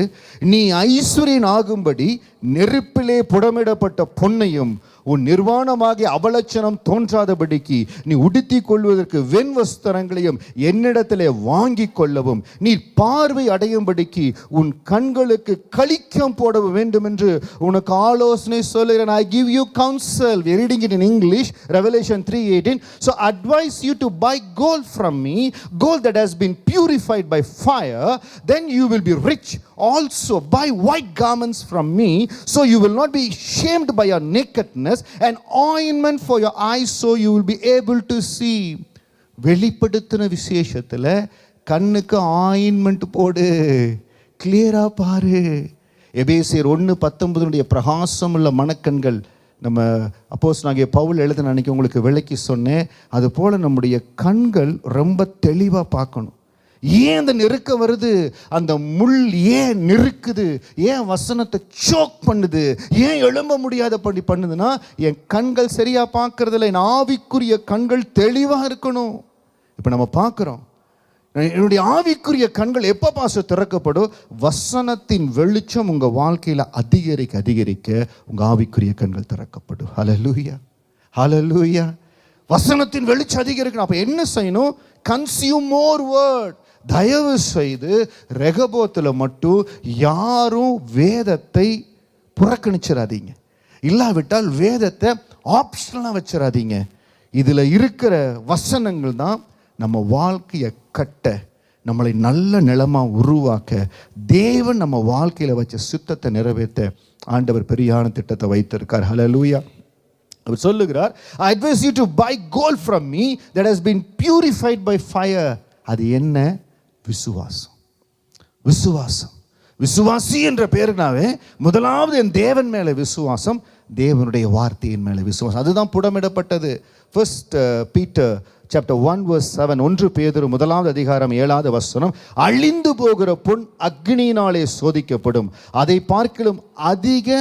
நீ ஐஸ்வர்யன் ஆகும்படி நெருப்பிலே புடமிடப்பட்ட பொன்னையும் உன் நிர்வாணமாகிய அவலட்சணம் தோன்றாதபடிக்கு நீ உடுத்தி கொள்வதற்கு வெண் வஸ்திரங்களையும் என்னிடத்திலே வாங்கி கொள்ளவும், நீ பார்வை அடையும்படிக்கு உன் கண்களுக்கு களிக்கம் போட வேண்டும் என்று உனக்கு ஆலோசனை சொல்லுகிறேன். I give you counsel. We are reading it in English, Revelation 3:18. So advise you to buy gold from me, gold that has been purified by fire, then you will be rich. Also buy white garments from me, so you will not be shamed by your nakedness, and ointment for your eyes, so you will be able to see. வெளிப்படுத்தின விசேஷத்தில் கண்ணுக்கு ointment போடு, கிளியரா பாரு. எபேசியர் 1:19 பிரகாசம் உள்ள மனக்கண்கள் நம்ம அப்போஸ்தலனாகிய பவுல் எழுதின அன்னைக்கு உங்களுக்கு விளக்கி சொன்னேன். அது போல நம்முடைய கண்கள் ரொம்ப தெளிவாக பார்க்கணும். ஏன் அந்த நெருக்கம் வருது? அந்த முள் ஏன் நெருக்குது? ஏன் வசனத்தை சோக் பண்ணுது? ஏன் எழும்ப முடியாத படி பண்ணுதுன்னா, என் கண்கள் சரியா பார்க்கறதில்ல. என் ஆவிக்குரிய கண்கள் தெளிவாக இருக்கணும். இப்போ நம்ம பார்க்குறோம், என்னுடைய ஆவிக்குரிய கண்கள் எப்போ பாச திறக்கப்படும்? வசனத்தின் வெளிச்சம் உங்கள் வாழ்க்கையில் அதிகரிக்க அதிகரிக்க உங்கள் ஆவிக்குரிய கண்கள் திறக்கப்படும். ஹல்லேலூயா, ஹல்லேலூயா. வசனத்தின் வெளிச்சம் அதிகரிக்கணும். அப்போ என்ன செய்யணும்? கன்சியூம் மோர் வேர்ட். தயவு செய்து ரெகபோத்தில் மட்டும் யாரும் வேதத்தை புறக்கணிச்சிடாதீங்க. இல்லாவிட்டால் வேதத்தை ஆப்ஷனலாக வச்சிடாதீங்க. இதில் இருக்கிற வசனங்கள் தான் நம்ம வாழ்க்கையை கட்ட, நம்மளை நல்ல நிலமாக உருவாக்க, தேவன் நம்ம வாழ்க்கையில் வச்ச சித்தத்தை நிறைவேற்ற ஆண்டவர் பெரியான திட்டத்தை வைத்திருக்கார். ஹல்லேலூயா. அவர் சொல்லுகிறார், I advise you to buy gold from me that has been purified by fire. அது என்ன? விசுவாசம். விசுவாசம். விசுவாசி என்ற பேருனாவே முதலாவது என் தேவன் மேலே விசுவாசம், தேவனுடைய வார்த்தையின் மேலே விசுவாசம். அதுதான் புடமிடப்பட்டது. ஃபர்ஸ்ட் பீட்டர் சாப்டர் 1 verse 7, 1 பேதுரு 1 அதிகாரம் 7 வசனம், அழிந்து போகிற பொன் அக்னியினாலே சோதிக்கப்படும், அதை பார்க்கிலும் அதிக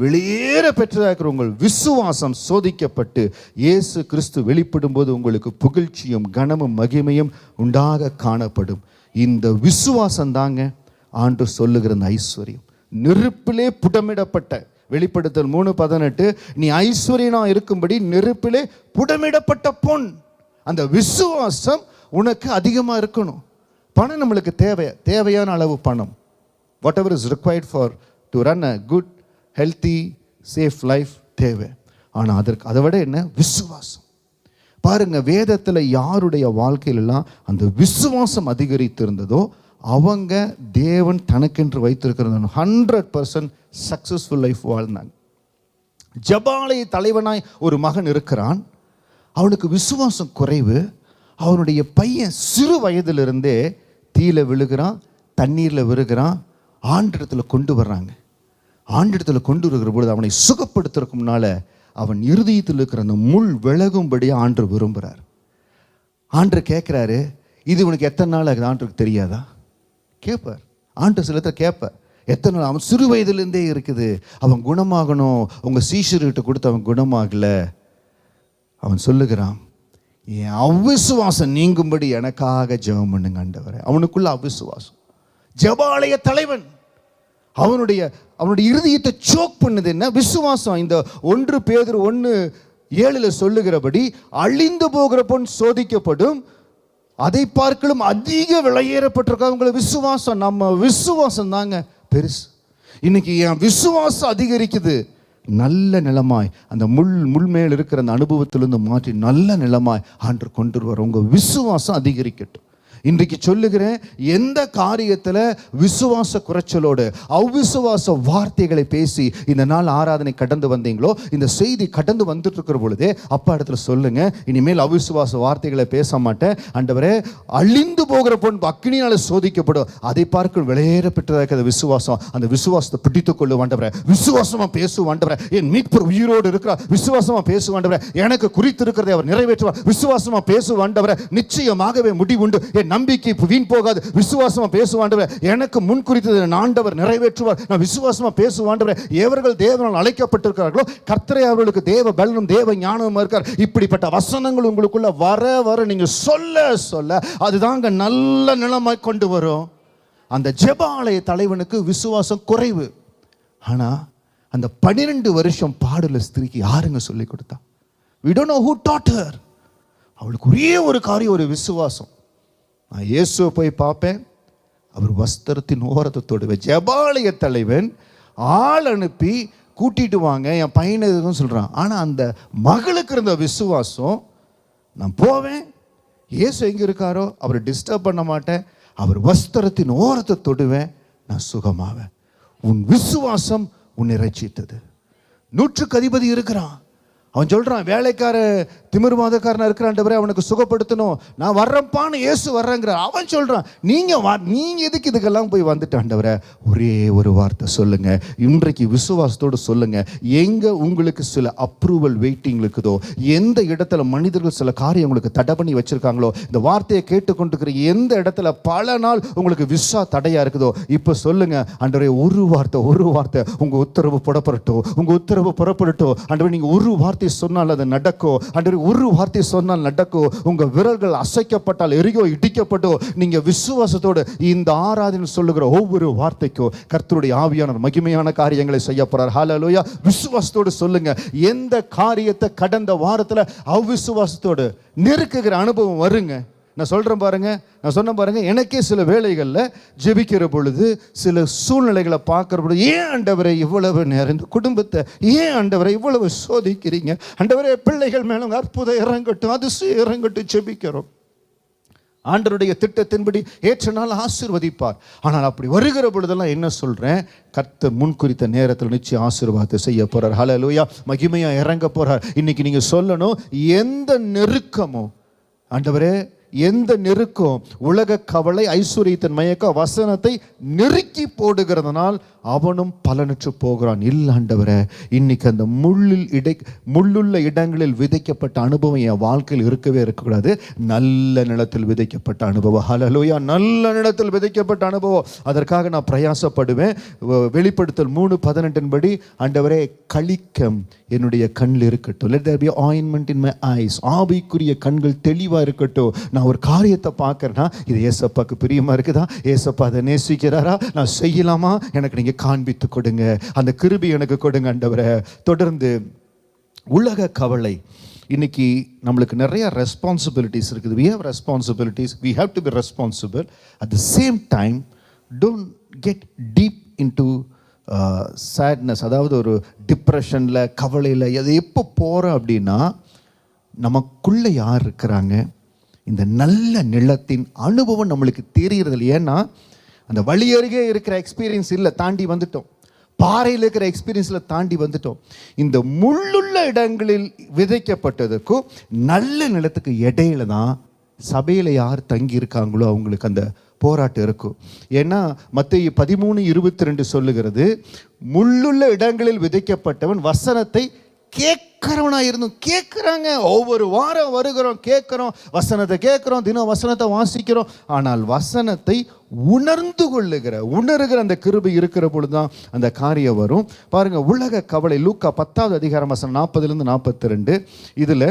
வெளியேற பெற்றதாக உங்கள் விசுவாசம் சோதிக்கப்பட்டு இயேசு கிறிஸ்து வெளிப்படும் போது உங்களுக்கு புகழ்ச்சியும் கனமும் மகிமையும் உண்டாக காணப்படும். இந்த விசுவாசம் தாங்க ஆண்டு சொல்லுகிற அந்த ஐஸ்வர்யம். நெருப்பிலே புடமிடப்பட்ட, வெளிப்படுத்தல் 3:18, நீ ஐஸ்வர்யனா இருக்கும்படி நெருப்பிலே புடமிடப்பட்ட பொன். அந்த விசுவாசம் உனக்கு அதிகமாக இருக்கணும். பணம் நம்மளுக்கு தேவையான அளவு பணம், what ever is required for to run a good healthy safe life தேவை. ஆனால் அதற்கு அதை விட என்ன? விசுவாசம். பாருங்க, வேதத்தில் யாருடைய வாழ்க்கையிலலாம் அந்த விசுவாசம் அதிகரித்திருந்ததோ அவங்க தேவன் தனக்கென்று வைத்திருக்கிற 100% சக்சஸ்ஃபுல் லைஃப் வாழ்ந்தாங்க. ஜபாலய தலைவனாய் ஒரு மகன் இருக்கிறான். அவனுக்கு விசுவாசம் குறைவு. அவனுடைய பையன் சிறு வயதிலிருந்தே தீயில விழுகிறான், தண்ணீரில் விழுகிறான். ஆண்டிடத்தில் கொண்டு வர்றாங்க. ஆண்டிடத்தில் கொண்டு வருகிற பொழுது அவனை சுகப்படுத்துறதுக்கு முன்னால அவன் இருதயத்தில் இருக்கிற அந்த முள் விலகும்படி ஆண்டு விரும்புகிறார். ஆண்டு கேட்குறாரு, இது உனக்கு எத்தனை நாள் ஆகுது? ஆண்டுக்கு தெரியாதா? கேட்பார். ஆண்டு சிலத்தை கேட்பார், எத்தனை நாள்? அவன் சிறு வயதிலேருந்தே இருக்குது, அவன் குணமாகணும். உங்கள் சீஷர்கிட்ட கொடுத்து அவன் குணமாகலை. அவன் சொல்லுகிறான், என் அவிசுவாசம் நீங்கும்படி எனக்காக ஜெபம் பண்ணுங்க ஆண்டவரே. அவனுக்குள்ள அவிசுவாசம். ஜெபாலய தலைவன், அவனுடைய இருதயத்தை சோக் பண்ணது என்ன? விசுவாசம். இந்த 1 பேதுரு 1:7 சொல்லுகிறபடி அழிந்து போகிற பொன் சோதிக்கப்படும், அதை பார்க்கலும் அதிக விலையேறப்பட்டிருக்க உங்களை விசுவாசம். நம்ம விசுவாசம் தாங்க பெருசு. இன்னைக்கு என் விசுவாசம் அதிகரிக்குது. நல்ல நிலமாய் அந்த முள் மேல் இருக்கிற அந்த அனுபவத்திலிருந்து மாற்றி நல்ல நிலமாய் ஆண்டு கொண்டு வர உங்கள் விசுவாசம் அதிகரிக்கட்டும். இன்றைக்கு சொல்லுகிறேன், எந்த காரியத்தில் விசுவாச குறைச்சலோடு அவ்விசுவாச வார்த்தைகளை பேசி இந்த நாள் ஆராதனை கடந்து வந்தீங்களோ, இந்த செய்தி கடந்து வந்துட்டு இருக்கிற பொழுதே அப்பா இடத்துல சொல்லுங்க, இனிமேல் அவ்விசுவாச வார்த்தைகளை பேச மாட்டேன் ஆண்டவரே. அழிந்து போகிற பொன் அக்னியால சோதிக்கப்படும், அதை பார்க்க விலையேற பெற்றதாக விசுவாசம். அந்த விசுவாசத்தை பிடித்துக் கொள்ளும் ஆண்டவரே. விசுவாசமா பேசும் ஆண்டவரே. என் மீட்பர் உயிரோடு இருக்கிறார், விசுவாசமா பேசும் ஆண்டவரே. எனக்கு குறித்து இருக்கிறதை அவர் நிறைவேற்றுவார், விசுவாசமா பேசும் ஆண்டவரே. நிச்சயமாகவே முடிவுண்டு, என் நம்பிக்கை வீண் போகாது. விசுவாசமா பேசுவாண்டவர், எனக்கு முன் குறித்தது ஆண்டவர் நிறைவேற்றுவார். நான் விசுவாசமா பேசுவாண்டவர். எவர்கள் தேவனால் அழைக்கப்பட்டிருக்கிறார்களோ கர்த்தரே அவர்களுக்கு தேவ பலனும் தேவ ஞானமும் இருக்கார். இப்படிப்பட்ட வசனங்கள் உங்களுக்குள்ள வர வர நீங்க சொல்ல சொல்ல அதுதாங்க நல்ல நிலைமை கொண்டு வரும். அந்த ஜெபாலய தலைவனுக்கு விசுவாசம் குறைவு. ஆனா அந்த 12 வருஷம் பாடுல ஸ்திரீக்கு யாருங்க சொல்லி கொடுத்தா? we don't know who taught her. அவளுக்கு ஒரே ஒரு காரியம், ஒரு விசுவாசம். நான் இயேசுவை போய் பார்ப்பேன், அவர் வஸ்திரத்தின் ஓரத்தை தொடுவேன். ஜெபாலய தலைவன் ஆள் அனுப்பி கூட்டிட்டு வாங்க என் பையனை எதுவும் சொல்கிறான். ஆனால் அந்த மகளுக்கு இருந்த விசுவாசம், நான் போவேன், இயேசு எங்கே இருக்காரோ அவரை டிஸ்டர்ப் பண்ண மாட்டேன், அவர் வஸ்திரத்தின் ஓரத்தை தொடுவேன், நான் சுகமாவேன். உன் விசுவாசம் உன்னை ரட்சித்தது. 100க்கு அதிபதி இருக்கிறான். அவன் சொல்கிறான், வேலைக்கார திமிர்வாதக்காரனா இருக்கிறான்டவரே, அவனுக்கு சுகப்படுத்தணும், நான் வர்றப்பான்னு இயேசு வர்றேங்கிறார். அவன் சொல்கிறான், நீங்கள் எதுக்கு இதுக்கெல்லாம் போய் வந்துட்டாண்டவரே? ஒரே ஒரு வார்த்தை சொல்லுங்க, இன்றைக்கு விசுவாசத்தோடு சொல்லுங்க. எங்கே உங்களுக்கு சில அப்ரூவல் வெயிட்டிங் இருக்குதோ, எந்த இடத்துல மனிதர்கள் சில காரியம் உங்களுக்கு தடை பண்ணி வச்சிருக்காங்களோ, இந்த வார்த்தையை கேட்டுக்கொண்டிருக்கிற எந்த இடத்துல பல நாள் உங்களுக்கு விசா தடையா இருக்குதோ, இப்போ சொல்லுங்க, ஆண்டவரே ஒரு வார்த்தை உங்கள் உத்தரவு புறப்படட்டும், உங்கள் உத்தரவு புறப்படட்டும் ஆண்டவரே. நீங்கள் ஒரு வார்த்தை வார்த்தை சொன்னால் அது நடக்கும். ஆண்டவரே ஒரு வார்த்தை சொன்னால் நடக்கும். உங்கள் விரல்கள் அசைக்கப்பட்டால் எரியோ இடிக்கப்பட்டோ நீங்கள் விசுவாசத்தோடு இந்த ஆராதனை சொல்லுகிற ஒவ்வொரு வார்த்தைக்கும் கர்த்தருடைய ஆவியானவர் மகிமையான காரியங்களை செய்ய போறார். ஹல்லேலூயா. விசுவாசத்தோடு சொல்லுங்க. எந்த காரியத்தை கடந்த வாரத்தில் அவ்விசுவாசத்தோடு நெருக்குகிற அனுபவம் வருங்க. நான் சொல்கிறேன் பாருங்க, நான் சொன்ன பாருங்க, எனக்கே சில வேளைகளில் ஜெபிக்கிற பொழுது சில சூழ்நிலைகளை பார்க்குற பொழுது, ஏன் ஆண்டவரை இவ்வளவு நேரம் இந்த குடும்பத்தை ஏன் ஆண்டவரை இவ்வளவு சோதிக்கிறீங்க, ஆண்டவரே பிள்ளைகள் மேலும் அற்புதம் இறங்கட்டும், அதிசயம் இறங்கட்டும் ஜெபிக்கிறோம். ஆண்டவருடைய திட்டத்தின்படி ஏற்ற நாள் ஆசீர்வதிப்பார். ஆனால் அப்படி வருகிற பொழுதெல்லாம் என்ன சொல்கிறேன், கர்த்தர் முன்குறித்த நேரத்தில் நிச்சயம் ஆசீர்வாதத்தை செய்ய போகிறார். ஹல்லேலூயா. மகிமையாக இறங்க போகிறார். இன்னைக்கு நீங்கள் சொல்லணும், எந்த நெருக்கமோ ஆண்டவரே, எந்த நெருக்கம், உலக கவலை, ஐஸ்வர்யத்தின் மயக்க வசனத்தை நெருக்கி போடுகிறதுனால் அவனும் பலனற்று போகிறான். இல்லை ஆண்டவரே, இன்னைக்கு அந்த முள்ளுள்ள இடங்களில் விதைக்கப்பட்ட அனுபவம் என் வாழ்க்கையில் இருக்கவே இருக்கக்கூடாது. நல்ல நிலத்தில் விதைக்கப்பட்ட அனுபவம். ஹல்லேலூயா. நல்ல நிலத்தில் விதைக்கப்பட்ட அனுபவம். அதற்காக நான் பிரயாசப்படுவேன். வெளிப்படுத்தல் 3:18 படி, ஆண்டவரே களிக்கம் என்னுடைய கண்ணில் இருக்கட்டும். let there be ointment in my eyes. ஆவிக்குரிய கண்கள் தெளிவாக இருக்கட்டும். நான் ஒரு காரியத்தை பார்க்கறேன்னா, இது ஏசப்பாக்கு பிரியமா இருக்குதா, ஏசப்பா அதை நேசிக்கிறாரா, நான் செய்யலாமா, எனக்கு நீங்க காண்பித்து கொடுங்க, அந்த கிருபை எனக்கு கொடுங்க ஆண்டவரே. தொடர்ந்து உலக கவலை. இன்னைக்கு நம்மளுக்கு நிறைய ரெஸ்பான்சிபிலிட்டிஸ் இருக்குது. we have responsibilities, we have to be responsible. at the same time, don't get deep into sadness. அதாவது ஒரு டிப்ரெஷனில், கவலையில் அது எப்போ போகிறோம் அப்படின்னா, நமக்குள்ளே யார் இருக்கிறாங்க, இந்த நல்ல நிலத்தின் அனுபவம் நம்மளுக்கு தெரிகிறது. ஏன்னா அந்த வழி அருகே இருக்கிற எக்ஸ்பீரியன்ஸ் இல்லை, தாண்டி வந்துட்டோம். பாறையில் இருக்கிற எக்ஸ்பீரியன்ஸில் தாண்டி வந்துட்டோம். இந்த முள்ளுள்ள இடங்களில் விதைக்கப்பட்டதுக்கும் நல்ல நிலத்துக்கு இடையில தான் சபையில் யார் தங்கி இருக்காங்களோ அவங்களுக்கு அந்த போராட்டம் இருக்கும். ஏன்னா மத்தேயு 13:22 சொல்லுகிறது, முள்ளுள்ள இடங்களில் விதைக்கப்பட்டவன் வசனத்தை கேட்கிறவனா இருந்தும், கேட்குறாங்க, ஒவ்வொரு வாரம் வருகிறோம், கேட்குறோம், வசனத்தை கேட்குறோம், தினம் வசனத்தை வாசிக்கிறோம். ஆனால் வசனத்தை உணர்கிற அந்த கிருபை இருக்கிற பொழுதுதான் அந்த காரியம் வரும். பாருங்க, உலக கவலை. லூக்கா 10:40-42 இதில்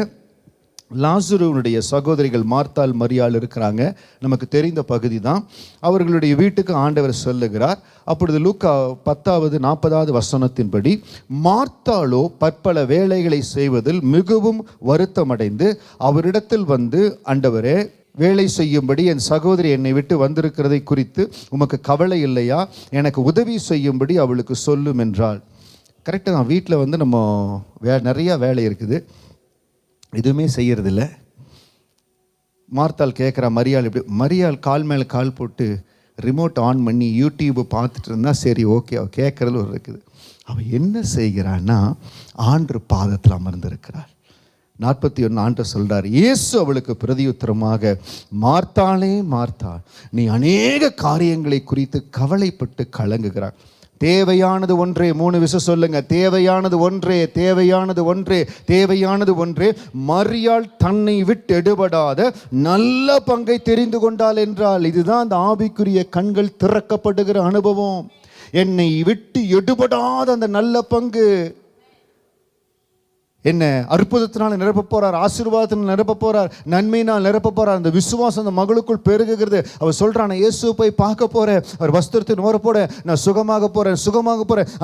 லாசருடைய சகோதரிகள் மார்த்தாள் மரியாள் இருக்கிறாங்க. நமக்கு தெரிந்த பகுதி தான். அவர்களுடைய வீட்டுக்கு ஆண்டவர் சொல்லுகிறார். அப்பொழுது லூக்கா 10:40 மார்த்தாளோ பற்பல வேலைகளை செய்வதில் மிகவும் வருத்தமடைந்து அவரிடத்தில் வந்து, ஆண்டவரே, வேலை செய்யும்படி என் சகோதரி என்னை விட்டு வந்திருக்கிறதை குறித்து உமக்கு கவலை இல்லையா, எனக்கு உதவி செய்யும்படி அவளுக்கு சொல்லும் என்றாள். கரெக்டாக தான். வீட்டில் வந்து நம்ம நிறையா வேலை இருக்குது, எதுவுமே செய்யறதில்ல. மார்த்தாள் கேட்குறா, மரியாள் இப்படி. மரியாள் கால் மேலே கால் போட்டு ரிமோட் ஆன் பண்ணி யூடியூப் பார்த்துட்டு இருந்தா, சரி ஓகே, அவள் கேட்குறது ஒரு இருக்குது. அவள் என்ன செய்கிறான்னா, ஆண்டு பாதத்தில் அமர்ந்திருக்கிறாள். 41 ஆண்டவர் சொல்றார், இயேசு அவளுக்கு பிரதியுத்தரமாக, மார்த்தாளே மார்த்தாள், நீ அநேக காரியங்களை குறித்து கவலைப்பட்டு கலங்குகிறாய். தேவையானது ஒன்றே. 3 விஷயம் சொல்லுங்க. தேவையானது ஒன்றே, தேவையானது ஒன்றே, தேவையானது ஒன்றே. மரியாள் தன்னை விட்டு எடுபடாத நல்ல பங்கை தெரிந்து கொண்டாள் என்றால், இதுதான் அந்த ஆவிக்குரிய கண்கள் திறக்கப்படுகிற அனுபவம். என்னை விட்டு எடுபடாத அந்த நல்ல பங்கு. என்ன அற்புதத்தினால் நிரப்ப போறார், ஆசீர்வாதத்தினால் நிரப்ப போறார், நன்மையினால் நிரப்ப போறார். அந்த விசுவாசம் அந்த மகளுக்குள் பெருகுகிறது. அவர் சொல்றான், நான் இயேசு போய் பார்க்க போறேன், அவர் வஸ்திரத்தின் ஓர போட நான் சுகமாக போறேன்.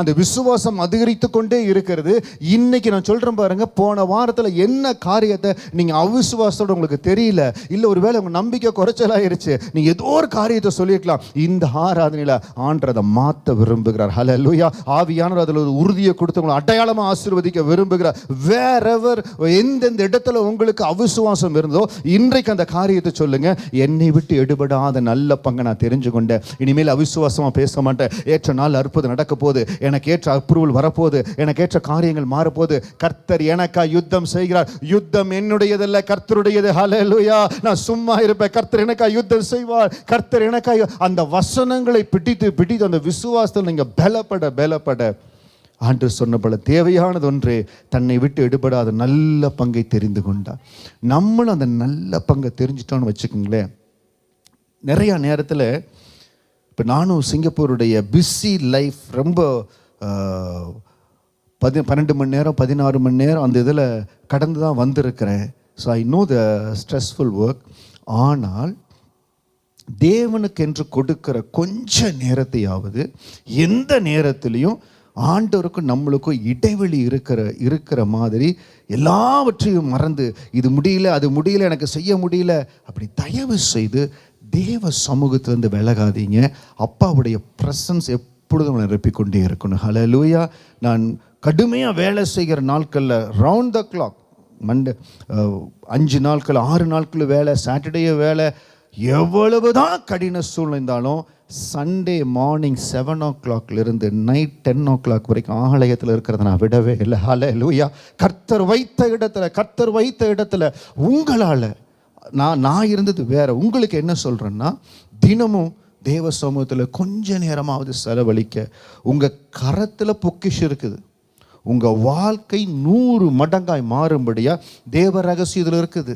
அந்த விசுவாசம் அதிகரித்து கொண்டே இருக்கிறது. இன்னைக்கு நான் சொல்றேன் பாருங்க, போன வாரத்தில் என்ன காரியத்தை நீங்க அவிசுவாசத்தோட உங்களுக்கு தெரியல, இல்லை ஒருவேளை உங்க நம்பிக்கை குறைச்சலாயிருச்சு, நீங்க ஏதோ ஒரு காரியத்தை சொல்லியிருக்கலாம். இந்த ஆராதனையில ஆண்டதை மாற்ற விரும்புகிறார். ஹல்லேலூயா. ஆவியானவர் அதில் ஒரு உறுதியை கொடுத்து உங்களை அடையாளமா ஆசீர்வதிக்க விரும்புகிறார். wherever, எந்தெந்த இடத்துல உங்களுக்கு அவிசுவாசம் இருந்தோ இன்றைக்கு அந்த காரியத்தை சொல்லுங்க. என்னை விட்டு எடுபடாத நல்ல பங்கை நான் தெரிஞ்சு கொண்டேன். இனிமேல் அவிசுவாசமா பேச மாட்டேன். ஏற்ற நாள் அற்புதம் நடக்க போகுது, எனக்கு ஏற்ற அப்ரூவல் வரப்போகுது, எனக்கு ஏற்ற காரியங்கள் மாறப்போகுது. கர்த்தர் எனக்கா யுத்தம் செய்கிறார். யுத்தம் என்னுடையதல்ல, கர்த்தருடையது. ஹல்லேலூயா. நான் சும்மா இருப்பேன், கர்த்தர் எனக்கா யுத்தம் செய்வார். கர்த்தர் எனக்கா. அந்த வசனங்களை பிடித்து அந்த விசுவாசத்தில் நீங்க பலப்பட ஆண்டவர் சொன்னபோல தேவையானது ஒன்றே, தன்னை விட்டு எடுபடாத நல்ல பங்கை தெரிந்து கொண்டார். நம்மளும் அந்த நல்ல பங்கை தெரிஞ்சிட்டோன்னு வச்சுக்கோங்களேன். நிறையா நேரத்தில் இப்போ நானும் சிங்கப்பூருடைய பிஸி லைஃப், ரொம்ப 12 மணி நேரம் 16 மணி நேரம் அந்த இதில் கடந்து தான் வந்திருக்கிறேன். So I know the stressful work. ஆனால் தேவனுக்கென்று கொடுக்கிற கொஞ்ச நேரத்தையாவது எந்த நேரத்திலையும் ஆண்டவருக்கும் நம்மளுக்கும் இடைவெளி இருக்கிற மாதிரி எல்லாவற்றையும் மறந்து இது முடியல அது முடியல எனக்கு செய்ய முடியல அப்படி தயவு செய்து தேவ சமூகத்திலிருந்து விலகாதீங்க. அப்பாவுடைய ப்ரெசன்ஸ் எப்பொழுதும் நிரப்பிக்கொண்டே இருக்கணும். ஹல்லேலூயா. நான் கடுமையாக வேலை செய்கிற நாட்களில் ரவுண்ட் த கிளாக் மண்டே 5 நாட்கள் 6 நாட்கள் வேலை, சாட்டர்டே வேலை, எவ்வளவுதான் கடின சூழ்நிலை இருந்தாலும் Sunday morning 7 o'clock night 10 o'clock வரைக்கும் ஆலயத்தில் இருக்கிறத நான் விடவே இல்லை. ஹல்லேலூயா. கர்த்தர் வைத்த இடத்துல உங்களால் நான் இருந்தது வேற. உங்களுக்கு என்ன சொல்கிறேன்னா, தினமும் தேவ சமூகத்தில் கொஞ்ச நேரமாவது செலவழிக்க. உங்கள் கரத்தில் பொக்கிஷம் இருக்குது. உங்கள் வாழ்க்கை 100 மடங்காய் மாறும்படியாக தேவ ரகசியத்தில் இருக்குது.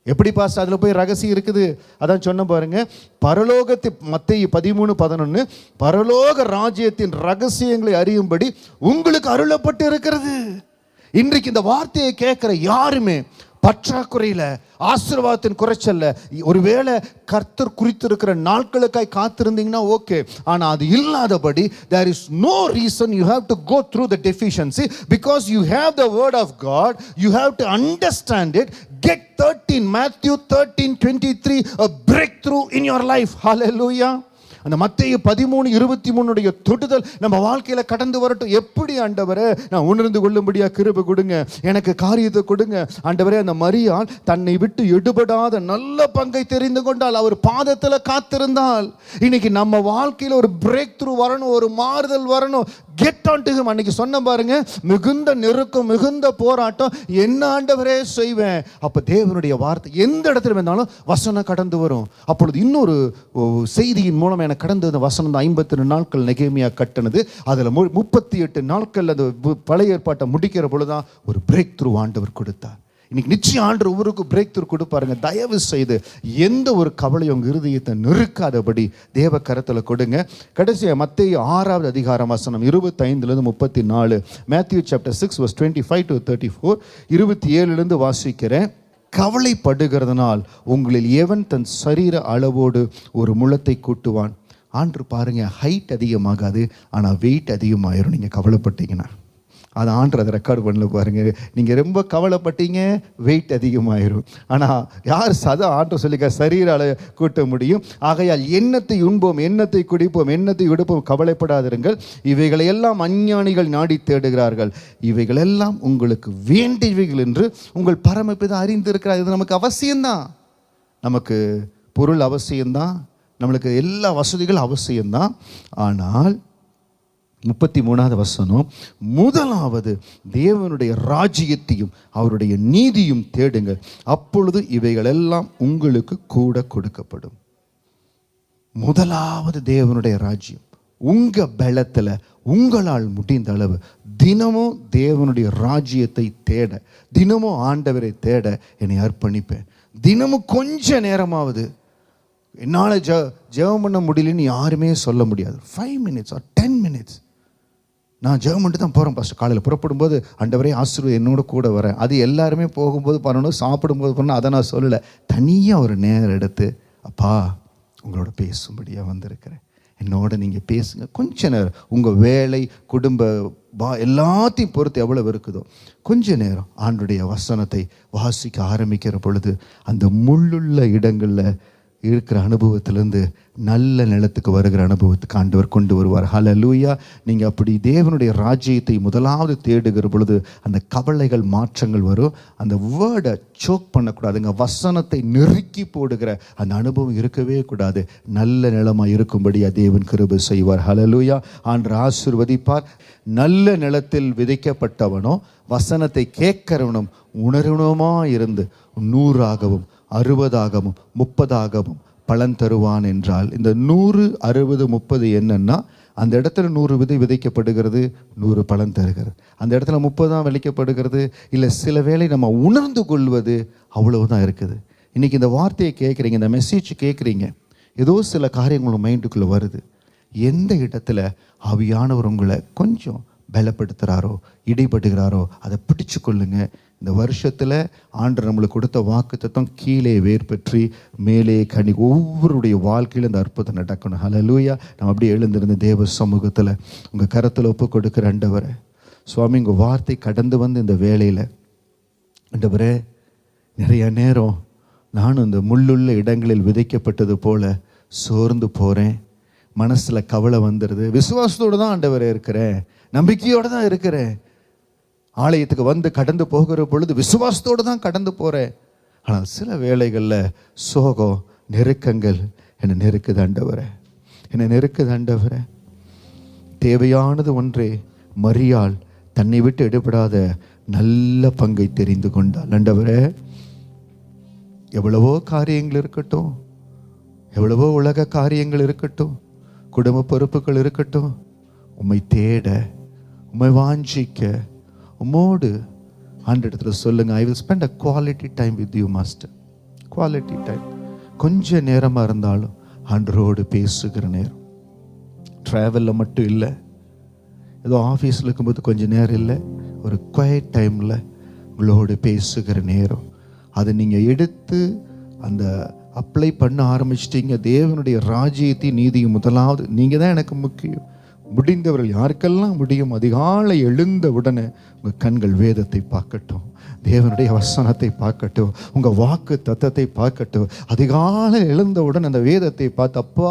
எப்படி பாஸ் அதில் போய் ரகசியம் இருக்குது? அதான் சொன்ன பாருங்க, பரலோகத்தை மத்தேயு 13:11 பரலோக ராஜ்யத்தின் ரகசியங்களை அறியும்படி உங்களுக்கு அருளப்பட்டு இருக்கிறது. இன்றைக்கு இந்த வார்த்தையை கேட்குற யாருமே பற்றாக்குறையில் ஆசீர்வாதத்தின் குறைச்சல்ல. ஒருவேளை கர்த்தர் குறித்திருக்கிற நாட்களுக்காய் காத்திருந்தீங்கன்னா ஓகே. ஆனால் அது இல்லாதபடி there is no reason you have to go through the deficiency because you have the word of God. You have to understand it. Get 13 Matthew 13:23 a breakthrough in your life. Hallelujah. அந்த மத்தேயு 13:23 தொடுதல் நம்ம வாழ்க்கையில் கடந்து வரட்டும். எப்படி ஆண்டவரே நான் உணர்ந்து கொள்ளும்படியா கிருபை கொடுங்க, எனக்கு காரியத்தை கொடுங்க ஆண்டவரே. அந்த மரியாள் தன்னை விட்டு எடுபடாத நல்ல பங்கை தெரிந்து கொண்டால், அவர் பாதத்தில் காத்திருந்தால், இன்னைக்கு நம்ம வாழ்க்கையில் ஒரு பிரேக் த்ரூ வரணும், ஒரு மாறுதல் வரணும். Get on to him. அன்னைக்கு சொன்ன பாருங்க, மிகுந்த நெருக்கம், மிகுந்த போராட்டம், என்ன ஆண்டவரே செய்வேன். அப்போ தேவனுடைய வார்த்தை எந்த இடத்துல இருந்தாலும் வசனம் கடந்து வரும். அப்பொழுது இன்னொரு செய்தியின் மூலம் எனக்கு கடந்து வந்த வசனம் தான் 52 நாட்கள் நெகேமியா கட்டினது. அதில் 38 நாட்கள் அந்த பழைய ஏற்பாட்டை முடிக்கிற பொழுதுதான் ஒரு பிரேக் த்ரூ ஆண்டவர் கொடுத்தார். இன்னைக்கு நிச்சயம் ஆண்டவர் ஒவ்வொருக்கும் பிரேக் த்ரூ கொடுப்பாருங்க. தயவு செய்து எந்த ஒரு கவலையும் உங்கள் இருதயத்தை நெருக்காதபடி தேவ கரத்தில் கொடுங்க. கடைசியாக மத்தேயு 6வது அதிகாரம் வசனம் 25-34, மேத்யூ சாப்டர் 6 verse 25-34, 27 வாசிக்கிறேன். கவலைப்படுகிறதுனால் உங்களில் எவன் தன் சரீர அளவோடு ஒரு முழத்தை கூட்டுவான்? ஆண்டு பாருங்க, ஹைட் அதிகமாகாது, ஆனால் வெயிட் அதிகமாயிரும். நீங்கள் கவலைப்பட்டீங்கன்னா அது ஆண்டு அதை ரெக்கார்டு பண்ணல பாருங்க. நீங்கள் ரொம்ப கவலைப்பட்டீங்க, வெயிட் அதிகமாயிரும். ஆனால் யார் சதா ஆண்டு சொல்லிக்க சரீர அளவு கூட்ட முடியும். ஆகையால் எண்ணத்தை உண்போம், எண்ணத்தை குடிப்போம், எண்ணத்தை விடுப்போம், கவலைப்படாதிருங்கள். இவைகளை எல்லாம் அஞ்ஞானிகள் நாடி தேடுகிறார்கள். இவைகளெல்லாம் உங்களுக்கு வேண்டியவைகள் என்று உங்கள் பரமபிதா அறிந்திருக்கிறார். இது நமக்கு அவசியம்தான். நமக்கு பொருள் அவசியம்தான், நம்மளுக்கு எல்லா வசதிகளும் அவசியம்தான். ஆனால் 33வது வசனம், முதலாவது தேவனுடைய ராஜ்யத்தையும் அவருடைய நீதியும் தேடுங்கள், அப்பொழுது இவைகளெல்லாம் உங்களுக்கு கூட கொடுக்கப்படும். முதலாவது தேவனுடைய ராஜ்யம். உங்கள் பலத்தில் உங்களால் முடிந்த அளவு தினமும் தேவனுடைய ராஜ்யத்தை தேட, தினமும் ஆண்டவரை தேட என்னை அர்ப்பணிப்பேன். தினமும் கொஞ்ச நேரமாவது. என்னால் ஜெபம் பண்ண முடியலன்னு யாருமே சொல்ல முடியாது. 5 minutes or 10 minutes நான் ஜெபம் பண்ணிட்டு தான் போகிறேன். ஃபஸ்ட்டு காலையில் புறப்படும்போது ஆண்டவரே ஆசீர்வாதம் என்னோட கூட வரேன். அது எல்லாருமே போகும்போது பண்ணணும், சாப்பிடும்போது பண்ணணும், அதை நான் சொல்லலை. தனியாக ஒரு நேரம் எடுத்து, அப்பா உங்களோட பேசும்படியாக வந்திருக்கிறேன், என்னோட நீங்கள் பேசுங்க. கொஞ்ச நேரம் உங்கள் வேலை, குடும்ப எல்லாத்தையும் பொறுத்து எவ்வளவு இருக்குதோ கொஞ்ச நேரம் ஆண்டுடைய வசனத்தை வாசிக்க ஆரம்பிக்கிற பொழுது அந்த முள்ளுள்ள இடங்களில் இருக்கிற அனுபவத்திலேருந்து நல்ல நிலத்துக்கு வருகிற அனுபவத்துக்கு ஆண்டவர் கொண்டு வருவார். ஹல்லேலூயா. நீங்கள் அப்படி தேவனுடைய ராஜ்யத்தை முதலாவது தேடுகிற பொழுது அந்த கவலைகள் மாற்றங்கள் வரும். அந்த வேர்டை சோக் பண்ணக்கூடாதுங்க. வசனத்தை நெருக்கி போடுகிற அந்த அனுபவம் இருக்கவே கூடாது. நல்ல நிலமாக இருக்கும்படியாக தேவன் கிருபை செய்வார். ஹல்லேலூயா. ஆண்டவர் ஆசீர்வதிப்பார். நல்ல நிலத்தில் விதைக்கப்பட்டவனோ வசனத்தை கேட்கிறவனும் உணர்வனுமாக இருந்து 100ஆகவும் 60ஆகவும் 30ஆகவும் பலன் தருவான் என்றால், இந்த 100, 60, 30 என்னன்னா, அந்த இடத்துல 100 விதை விதைக்கப்படுகிறது, 100 பலன் தருகிறது. அந்த இடத்துல 30 தான் விளைக்கப்படுகிறது. இல்லை சில வேளை நம்ம உணர்ந்து கொள்வது அவ்வளவுதான் இருக்குது. இன்றைக்கி இந்த வார்த்தையை கேட்குறீங்க, இந்த மெசேஜ் கேட்குறீங்க, ஏதோ சில காரியங்கள் மைண்டுக்குள்ளே வருது. எந்த இடத்துல ஆவியானவர் உங்களை கொஞ்சம் பலப்படுத்துகிறாரோ, இடைப்படுகிறாரோ அதை பிடிச்சு கொள்ளுங்க. இந்த வருஷத்தில் ஆண்டவர் நம்மளுக்கு கொடுத்த வாக்குத்தத்தம் கீழே வேர் பெற்றி மேலே கனி. ஒவ்வொருடைய வாழ்க்கையில் இந்த அற்புதம் நடக்கணும். ஹல்லேலூயா. நம்ம அப்படியே எழுந்திருந்த தேவ சமூகத்தில் உங்கள் கரத்தில் ஒப்பு கொடுக்குற ஆண்டவரே, சுவாமி உங்கள் வார்த்தை கடந்து வந்து இந்த வேளையில் ஆண்டவரே, நிறைய நேரம் நானும் இந்த முள்ளுள்ள இடங்களில் விதைக்கப்பட்டது போல சோர்ந்து போகிறேன். மனசில் கவலை வந்துடுது. விசுவாசத்தோடு தான் ஆண்டவரே இருக்கிறேன், நம்பிக்கையோடு தான் இருக்கிறேன். ஆலயத்துக்கு வந்து கடந்து போகிற பொழுது விசுவாசத்தோடு தான் கடந்து போகிறேன். ஆனால் சில வேளைகளில் சோகம், நெருக்கங்கள் என்னை நெருக்குது ஆண்டவரே, என்னை நெருக்குது ஆண்டவரே. தேவையானது ஒன்றே, மரியாள் தன்னை விட்டு எடுபடாத நல்ல பங்கை தெரிந்து கொண்டாள். ஆண்டவரே, எவ்வளவோ காரியங்கள் இருக்கட்டும், எவ்வளவோ உலக காரியங்கள் இருக்கட்டும், குடும்ப பொறுப்புகள் இருக்கட்டும், உம்மை தேட, உம்மை வாஞ்சிக்க, உம்மோடு ஆண்டவரிடத்துல சொல்லுங்க, I will spend a quality time with you master. Quality time, கொஞ்ச நேரமாக இருந்தாலும் ஆண்டவரோடு பேசுகிற நேரம். ட்ராவலில் மட்டும் இல்லை, ஏதோ ஆஃபீஸில் இருக்கும்போது கொஞ்சம் நேரம் இல்லை, ஒரு குவைட் டைமில் உங்களோடு பேசுகிற நேரம். அதை நீங்கள் எடுத்து அந்த அப்ளை பண்ண ஆரம்பிச்சிட்டிங்க. தேவனுடைய ராஜ்யத்தையும் நீதியும் முதலாவது நீங்கள் தான் எனக்கு முக்கியம். முடிந்தவர்கள் யாருக்கெல்லாம் முடியும், அதிகாலை எழுந்த உடனே உங்கள் கண்கள் வேதத்தை பார்க்கட்டும், தேவனுடைய வசனத்தை பார்க்கட்டும், உங்கள் வாக்கு தத்தத்தை பார்க்கட்டும். அதிகாலை எழுந்தவுடன் அந்த வேதத்தை பார்த்து, அப்பா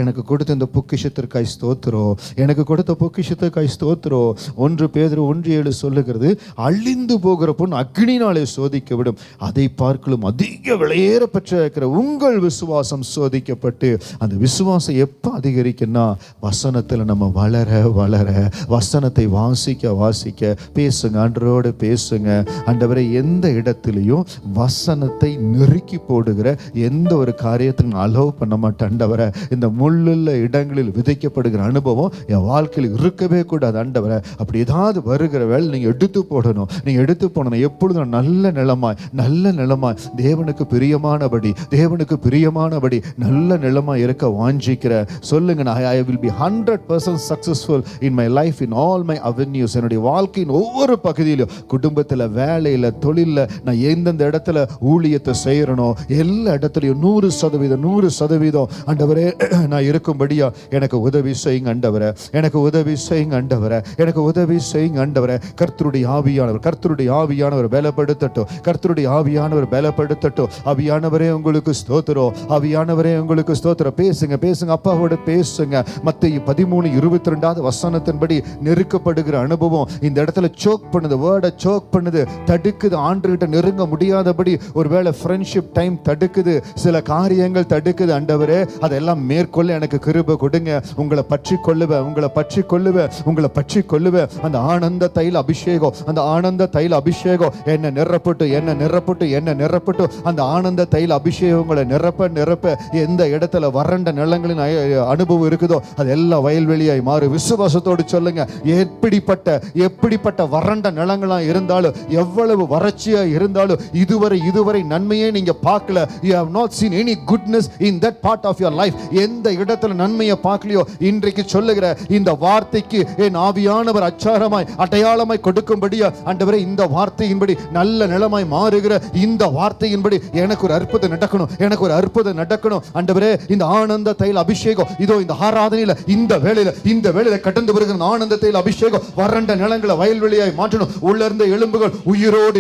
எனக்கு கொடுத்த இந்த பொக்கிஷத்திற்காய் ஸ்தோத்திரம், எனக்கு கொடுத்த பொக்கிஷத்திற்காய் ஸ்தோத்திரம். 1 பேதுரு 1:7 சொல்லுகிறது, அழிந்து போகிற பொன் அக்னினாலே சோதிக்க விடும், அதை பார்க்கலும் அதிக விலையேற பெற்றிருக்கிற உங்கள் விசுவாசம் சோதிக்கப்பட்டு. அந்த விசுவாசம் எப்போ அதிகரிக்குன்னா, வசனத்தில் நம்ம வளர வளர, வசனத்தை வாசிக்க வாசிக்க. பேசுங்க, ஆண்டவரோடு பேசுங்க. ஆண்டவரே, எந்த இடத்துலையும் வசனத்தை நெருக்கி போடுகிற எந்த ஒரு காரியத்தையும் அலோவ் பண்ண மாட்டேன் ஆண்டவரே. இந்த முள்ளுள்ள இடங்களில் விதைக்கப்படுகிற அனுபவம் என் வாழ்க்கையில் இருக்கவே கூடாது ஆண்டவரே. அப்படி ஏதாவது வருகிற வேலை நீங்கள் எடுத்து போடணும், நீங்கள் எடுத்து போடணும். எப்பொழுதும் நல்ல நிலமாய் தேவனுக்கு பிரியமானபடி, தேவனுக்கு பிரியமானபடி நல்ல நிலமாய் இருக்க வாஞ்சிக்கிற. சொல்லுங்க, I will be 100% successful in my life, in all my avenues. என்னுடைய வாழ்க்கையின் ஒவ்வொரு பகுதியிலும், குடும்பத்தில், வேலையில், தொழிலில், நான் எந்தெந்த இடத்துல ஊழியத்தை செய்யறனோ எல்லா இடத்துலையும் 100% ஆண்டவரே நான் இருக்கும்படியா எனக்கு உதவி செய்யுங்க ஆண்டவரே, எனக்கு உதவி செய்யுங்க ஆண்டவரே, எனக்கு உதவி செய்யுங்க ஆண்டவரே. கர்த்தருடைய ஆவியானவர் பலப்படுத்தட்டும், கர்த்தருடைய ஆவியானவர் பலப்படுத்தட்டும். ஆவியானவரே உங்களுக்கு ஸ்தோத்திரம், ஆவியானவரே உங்களுக்கு ஸ்தோத்திரம். பேசுங்க அப்பாவோட பேசுங்க. மத்தேயு 13:22 வசனத்தின்படி நெருக்கப்படுகிற அனுபவம் இந்த இடத்துல சோக் பண்ணுது, வேர்டை சோக் பண்ணுது, தடுக்குது. ஆண்டவர்கிட்ட நெருங்க முடியாதபடி ஒருவேளை ஃப்ரெண்ட்ஷிப் டைம் தடுக்குது, சில காரியங்கள் தடுக்குது. ஆண்டவரே, அதெல்லாம் மேற்கொள்ள எனக்கு கிருபை கொடுங்க. உங்களை பற்றி கொள்ளுவேன். அந்த ஆனந்த தைல அபிஷேகம், அந்த ஆனந்த தைல அபிஷேகம் என்ன நிரப்பட்டு அந்த ஆனந்த தைல அபிஷேகங்களை நிரப்ப எந்த இடத்துல வறண்ட நிலங்களின் அனுபவம் இருக்குதோ அது எல்லாம் வயல்வெளியாய் மாறு. விசுவாசத்தோடு சொல்லுங்க, எப்படிப்பட்ட வறண்ட நிலங்களா இருந்தாலும், எவ்வளவு வறட்சியா இருந்தாலும், இதுவரை நன்மையே நீங்க பார்க்கல, you have not seen any goodness in that part of your life, எந்த இடத்துல நன்மையை பார்க்கலையோ, இன்றைக்கு சொல்லுகிற இந்த வார்த்தைக்கு என் ஆவியானவர் அச்சாரமாய் அடையாளமாய் கொடுக்கும்படியா ஆண்டவரே, இந்த வார்த்தையின்படி நல்ல நிலமாய் மாறுகிற இந்த வார்த்தையின்படி எனக்கு ஒரு அற்புதம் நடக்கணும் ஆண்டவரே. இந்த ஆனந்த தைல அபிஷேகம் இதோ இந்த ஆராதனையில, இந்த வேளையில கடந்து வருகிற ஆனந்த தைல அபிஷேகம் வறண்ட நிலங்களை வயல்வெளியாய் மாற்றணும். உள்ளிருந்த எலும்புகள் உயிரோடு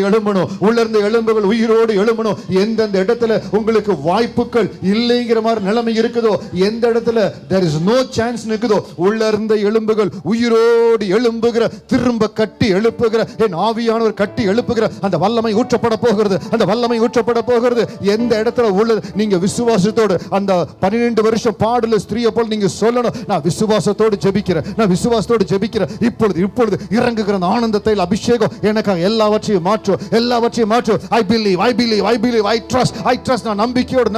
எழும்பணும். எந்தெந்த இடத்துல உங்களுக்கு வாய்ப்புகள் இல்லைங்கிற மாதிரி நிலைமை இருக்குதோ, எந்த இடத்துல there is no chance இருக்குதோ, உள்ளிருந்த எலும்புகள் உயிரோடு எழும்புகிற, திரும்ப கட்டி எழுப்புகிற, என் ஆவியானவர் கட்டி எழுப்புகிற அந்த வல்லமை ஊற்றப்பட போகிறது. எந்த இடத்துல உள்ளது, நீங்க விசுவாசத்தோடு அந்த 12 வருஷம் பாடல ஸ்திரீயை போல் நீங்க சொல்லணும், நான் விசுவாசத்தோடு ஜெபிக்கிறேன். இப்பொழுது இறங்குகிற ஆனந்தத்தில் அபிஷேகம் எனக்காக எல்லாவற்றையும் எல்லாவற்றையும் மாற்றும், எல்லாவற்றையும் மாற்றும். I believe, I believe, I believe, I trust, I trust. நான் நம்பிக்கையோடு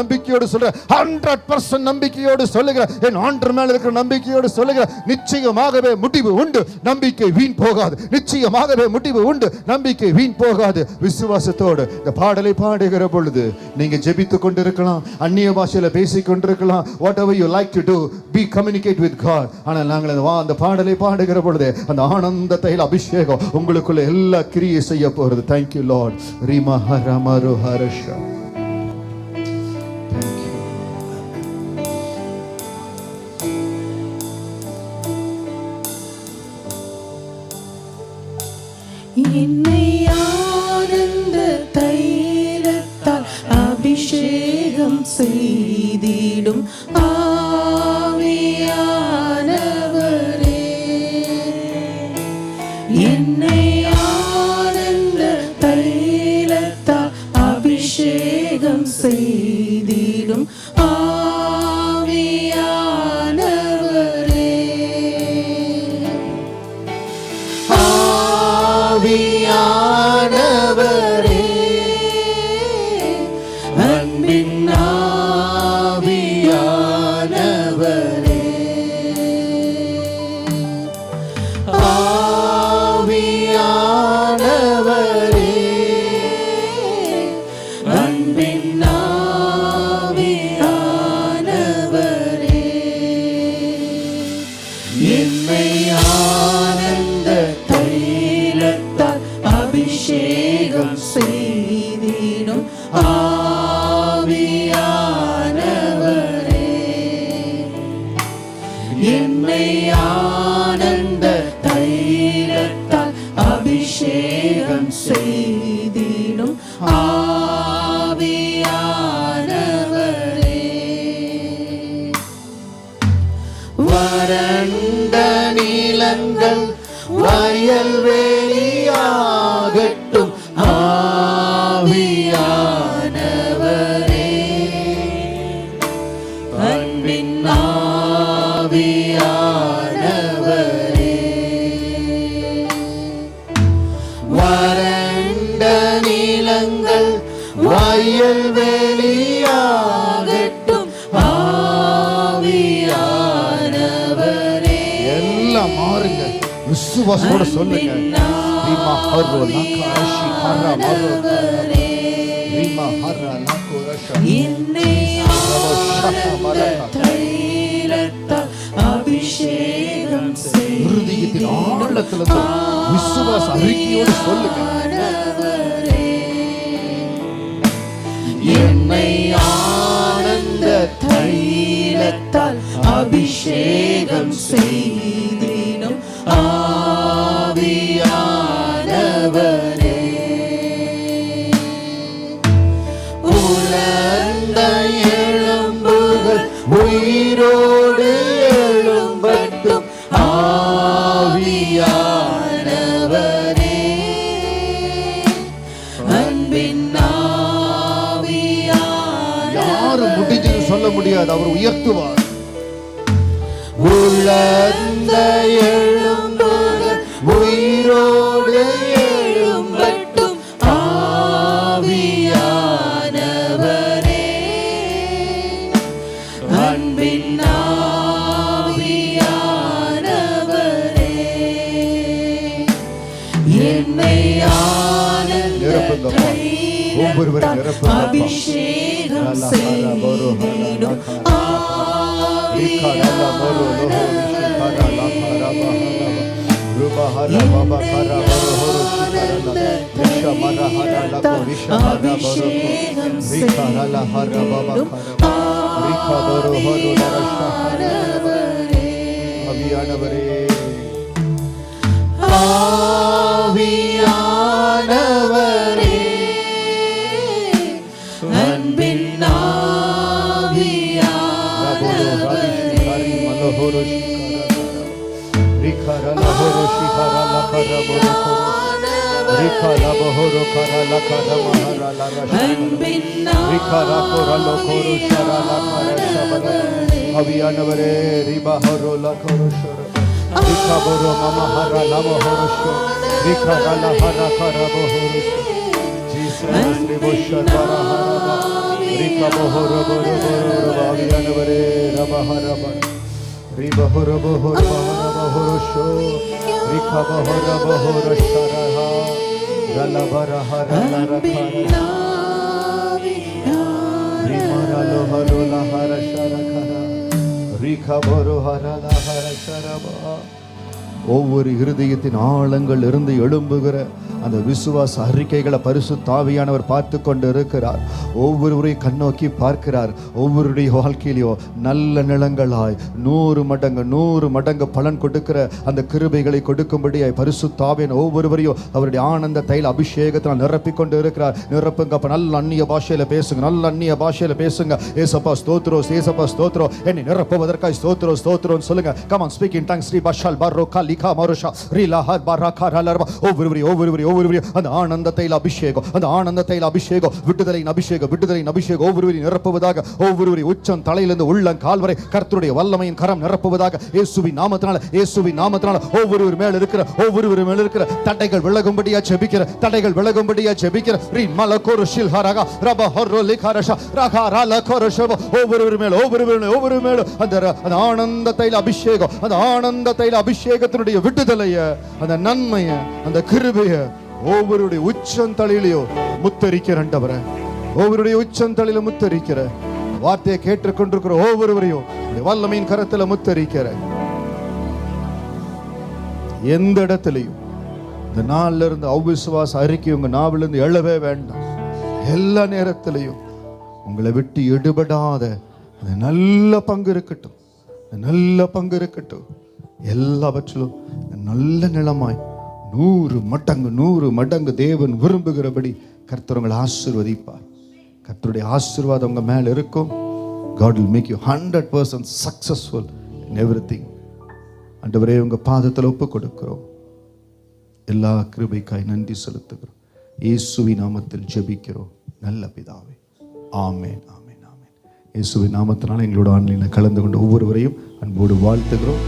சொல்றேன். 100% நம்பிக்கையோடு சொல்லுகிறேன். என் ஆண்டவர் மேல இருக்கிற நம்பிக்கையோடு சொல்லுகிறேன். நிச்சயமாகவே முடிவு உண்டு. நம்பிக்கை வீண் போகாது. நிச்சயமாகவே முடிவு உண்டு. நம்பிக்கை வீண் போகாது. விசுவாசத்தோடு இந்த பாடலை பாடுகிற பொழுது நீங்க ஜெபித்துக் கொண்டிருக்கலாம், அந்நிய பாஷையில பேசிக் கொண்டிருக்கலாம். whatever you like to do, be communicate with God. ஆனால் நாங்கள் அந்த பாடலை பாடுகிற பொழுது அந்த ஆனந்த தைல அபிஷேகம் உங்களுக்குள்ள எல்லா கிரியை செய்ய போறது. Thank you Lord. Rima haramaru harasha. என்னை ஆனந்த தைலத்தால் அபிஷேகம் செய்திடும் ஆவியானவரே, என்னை ஆனந்த தைலத்தால் அபிஷேகம் செய்திடும் ஆவியானவரே, ஆவியானவரே, அன்பின் ஆவியானவரே, ஆவியானவரே, அன்பின் ஆவியானவரே, என்னை ஆனந்த தைலத்தால் அபிஷேகம் செய்திடும் ஆவியானவரே, என்னை ஆனந்த தைலத்தால் அபிஷேகம் செய்திடும் ஆவியானவரே, வறண்ட நிலங்கள் வயல்வெளியாகட்டும் ஆவியானவரே, அன்பின் ஆவியானவரே, வறண்ட நிலங்கள் வயல்வெளியாகட்டும் ஆவியானவரே, எல்லாம் மாறுங்க. விசுவாசத்தோட சொல்லுங்க. Rima harro lakashi harra marro Rima harra lakorasha. என்னை ஆனந்த தைலத்தால் அபிஷேகம் இருதயத்தின் ஆழத்திலிருந்து விசுவாச அறிக்கையோடு சொல்லுங்க. என்னை ஆனந்த தைலத்தால் அபிஷேகம் செய்திடும் ஆவியானவரே, உலர்ந்த எலும்புகள் உயிரோடு எழும்பட்டும் ஆவியானவரே, அன்பின் ஆவியானவரே, யாரும் முடிஞ்சது சொல்ல முடியாது. அவர் உயர்த்துவார். உலர்ந்த எழும்புகள் உயிரோடு எழும்பட்டும் ஆவியானவரே, அன்பின் ஆவியானவரே, என்னை ஆனந்த தைலத்தால் அபிஷேகம் செய்திடும் அபிஷேகம் செய்திடும் ஆவியானவரே, ஆவியானவரே, அன்பின் ஆவியானவரே, ஆவியானவரே, ரிபஹரோலா கோரோஷர Rikaboro mama hara lama horosho. Rikarala hara karabo horosho. Jesus ribosha dara haraba. Rikabohoro boro boro baviyanavare raba haraba. Ribahoro bohoro haraba horosho. Rikabohoro bohoro sharaha. Ralabara hara lara kara. Rimaralo halo la hara sharakara. Rikaboro hara la hara sharaba. ஒவ்வொரு இருதயத்தின் ஆழங்கள் இருந்து எழும்புகிற அந்த விசுவாச அறிக்கைகளை பரிசுத்த ஆவியானவர் பார்த்து கொண்டு இருக்கிறார். ஒவ்வொருவரையும் கண்ணோக்கி பார்க்கிறார். ஒவ்வொருடைய வாழ்க்கையிலையும் நல்ல நிலங்களாய் 100 மடங்கு பலன் கொடுக்கிற அந்த கிருபைகளை கொடுக்கும்படியாய் பரிசுத்த ஆவியான ஒவ்வொருவரையும் அவருடைய ஆனந்த தைல அபிஷேகத்தினால் நிரப்பிக் கொண்டு இருக்கிறார். நிரப்புங்க. அப்ப நல்ல அந்நிய பாஷையில பேசுங்க. நல்ல அந்நிய பாஷையில பேசுங்க. ஏசப்பா ஸ்தோத்திரம், ஏசப்பா ஸ்தோத்திரம், என்னை நிரப்புவதற்காய் ஸ்தோத்திரம் ஸ்தோத்திரம் சொல்லுங்க. Come on, speak in tongues. Sri பஷால் பரோகா லிகா மருஷா Rela பரகா ரலரபா. ஒவ்வொருவரையும் அந்த ஆனந்தத்தையில் அபிஷேகம், அந்த ஆனந்தத்தையில் அபிஷேகம், விடுதலையின் அபிஷேகம், விடுதலையின் அபிஷேகம் ஒவ்வொருவரையும் நிரப்புவதாக. ஒவ்வொருவரையும் உச்சம் தலையிலிருந்து உள்ளம் கால் வரை கர்த்தருடைய வல்லமையின் கரம் நிரப்புவதாக. இயேசுவின் நாமத்தினால, இயேசுவின் நாமத்தினால ஒவ்வொருவர் மேல் இருக்கிற தடைகள் விலகும்படியா ஜெபிக்கிற, தடைகள் விலகும்படியா ஜெபிக்கிற. ரீ மலகோரு ஷில்ஹரகா ரபா ஹர்ரோ லிகரஷா ரகா ரலகோரஷோ. ஒவ்வொருவர் மேல் அந்த ஆனந்த தைல அபிஷேகம், அந்த ஆனந்த தைல அபிஷேகத்தினுடைய விடுதலைய, அந்த நன்மைய, அந்த கிருபைய ஒவ்வொருடைய உச்சந்தலையிலையோ முத்தரிக்கிற ஆண்டவரே. ஒவ்வொருடைய உச்சந்தலையில முத்தரிக்கிற வார்த்தையை கேட்டுக்கொண்டிருக்கிற ஒவ்வொருவரையும் வல்லமையின் கரத்துல முத்தரிக்கிற. எந்த இடத்திலையும் இந்த நாள்ல இருந்து அவிசுவாச அறிக்கை உங்க நாவிலிருந்து எழவே வேண்டாம். எல்லா நேரத்திலையும் உங்களை விட்டு எடுபடாத நல்ல பங்கு இருக்கட்டும், நல்ல பங்கு இருக்கட்டும். எல்லாவற்றிலும் நல்ல நிலமாய் 100 மடங்கு தேவன் விரும்புகிறபடி கர்த்தர் உங்களை ஆசீர்வதிப்பார். கர்த்தருடைய ஆசீர்வாதம் உங்க மேல இருக்கும். God will make you 100% successful in everything. ஆண்டவரே, உங்க பாதத்தில் ஒப்பு கொடுக்கிறோம். எல்லா கிருபைக்காய் நன்றி செலுத்துகிறோம். இயேசுவின் நாமத்தில் ஜெபிக்கிறோம் நல்ல பிதாவே. ஆமென், ஆமென், ஆமென். இயேசுவின் நாமத்தினால எங்களோட ஆன்லைனில் கலந்து கொண்ட ஒவ்வொருவரையும் அன்போடு வாழ்த்துகிறோம்.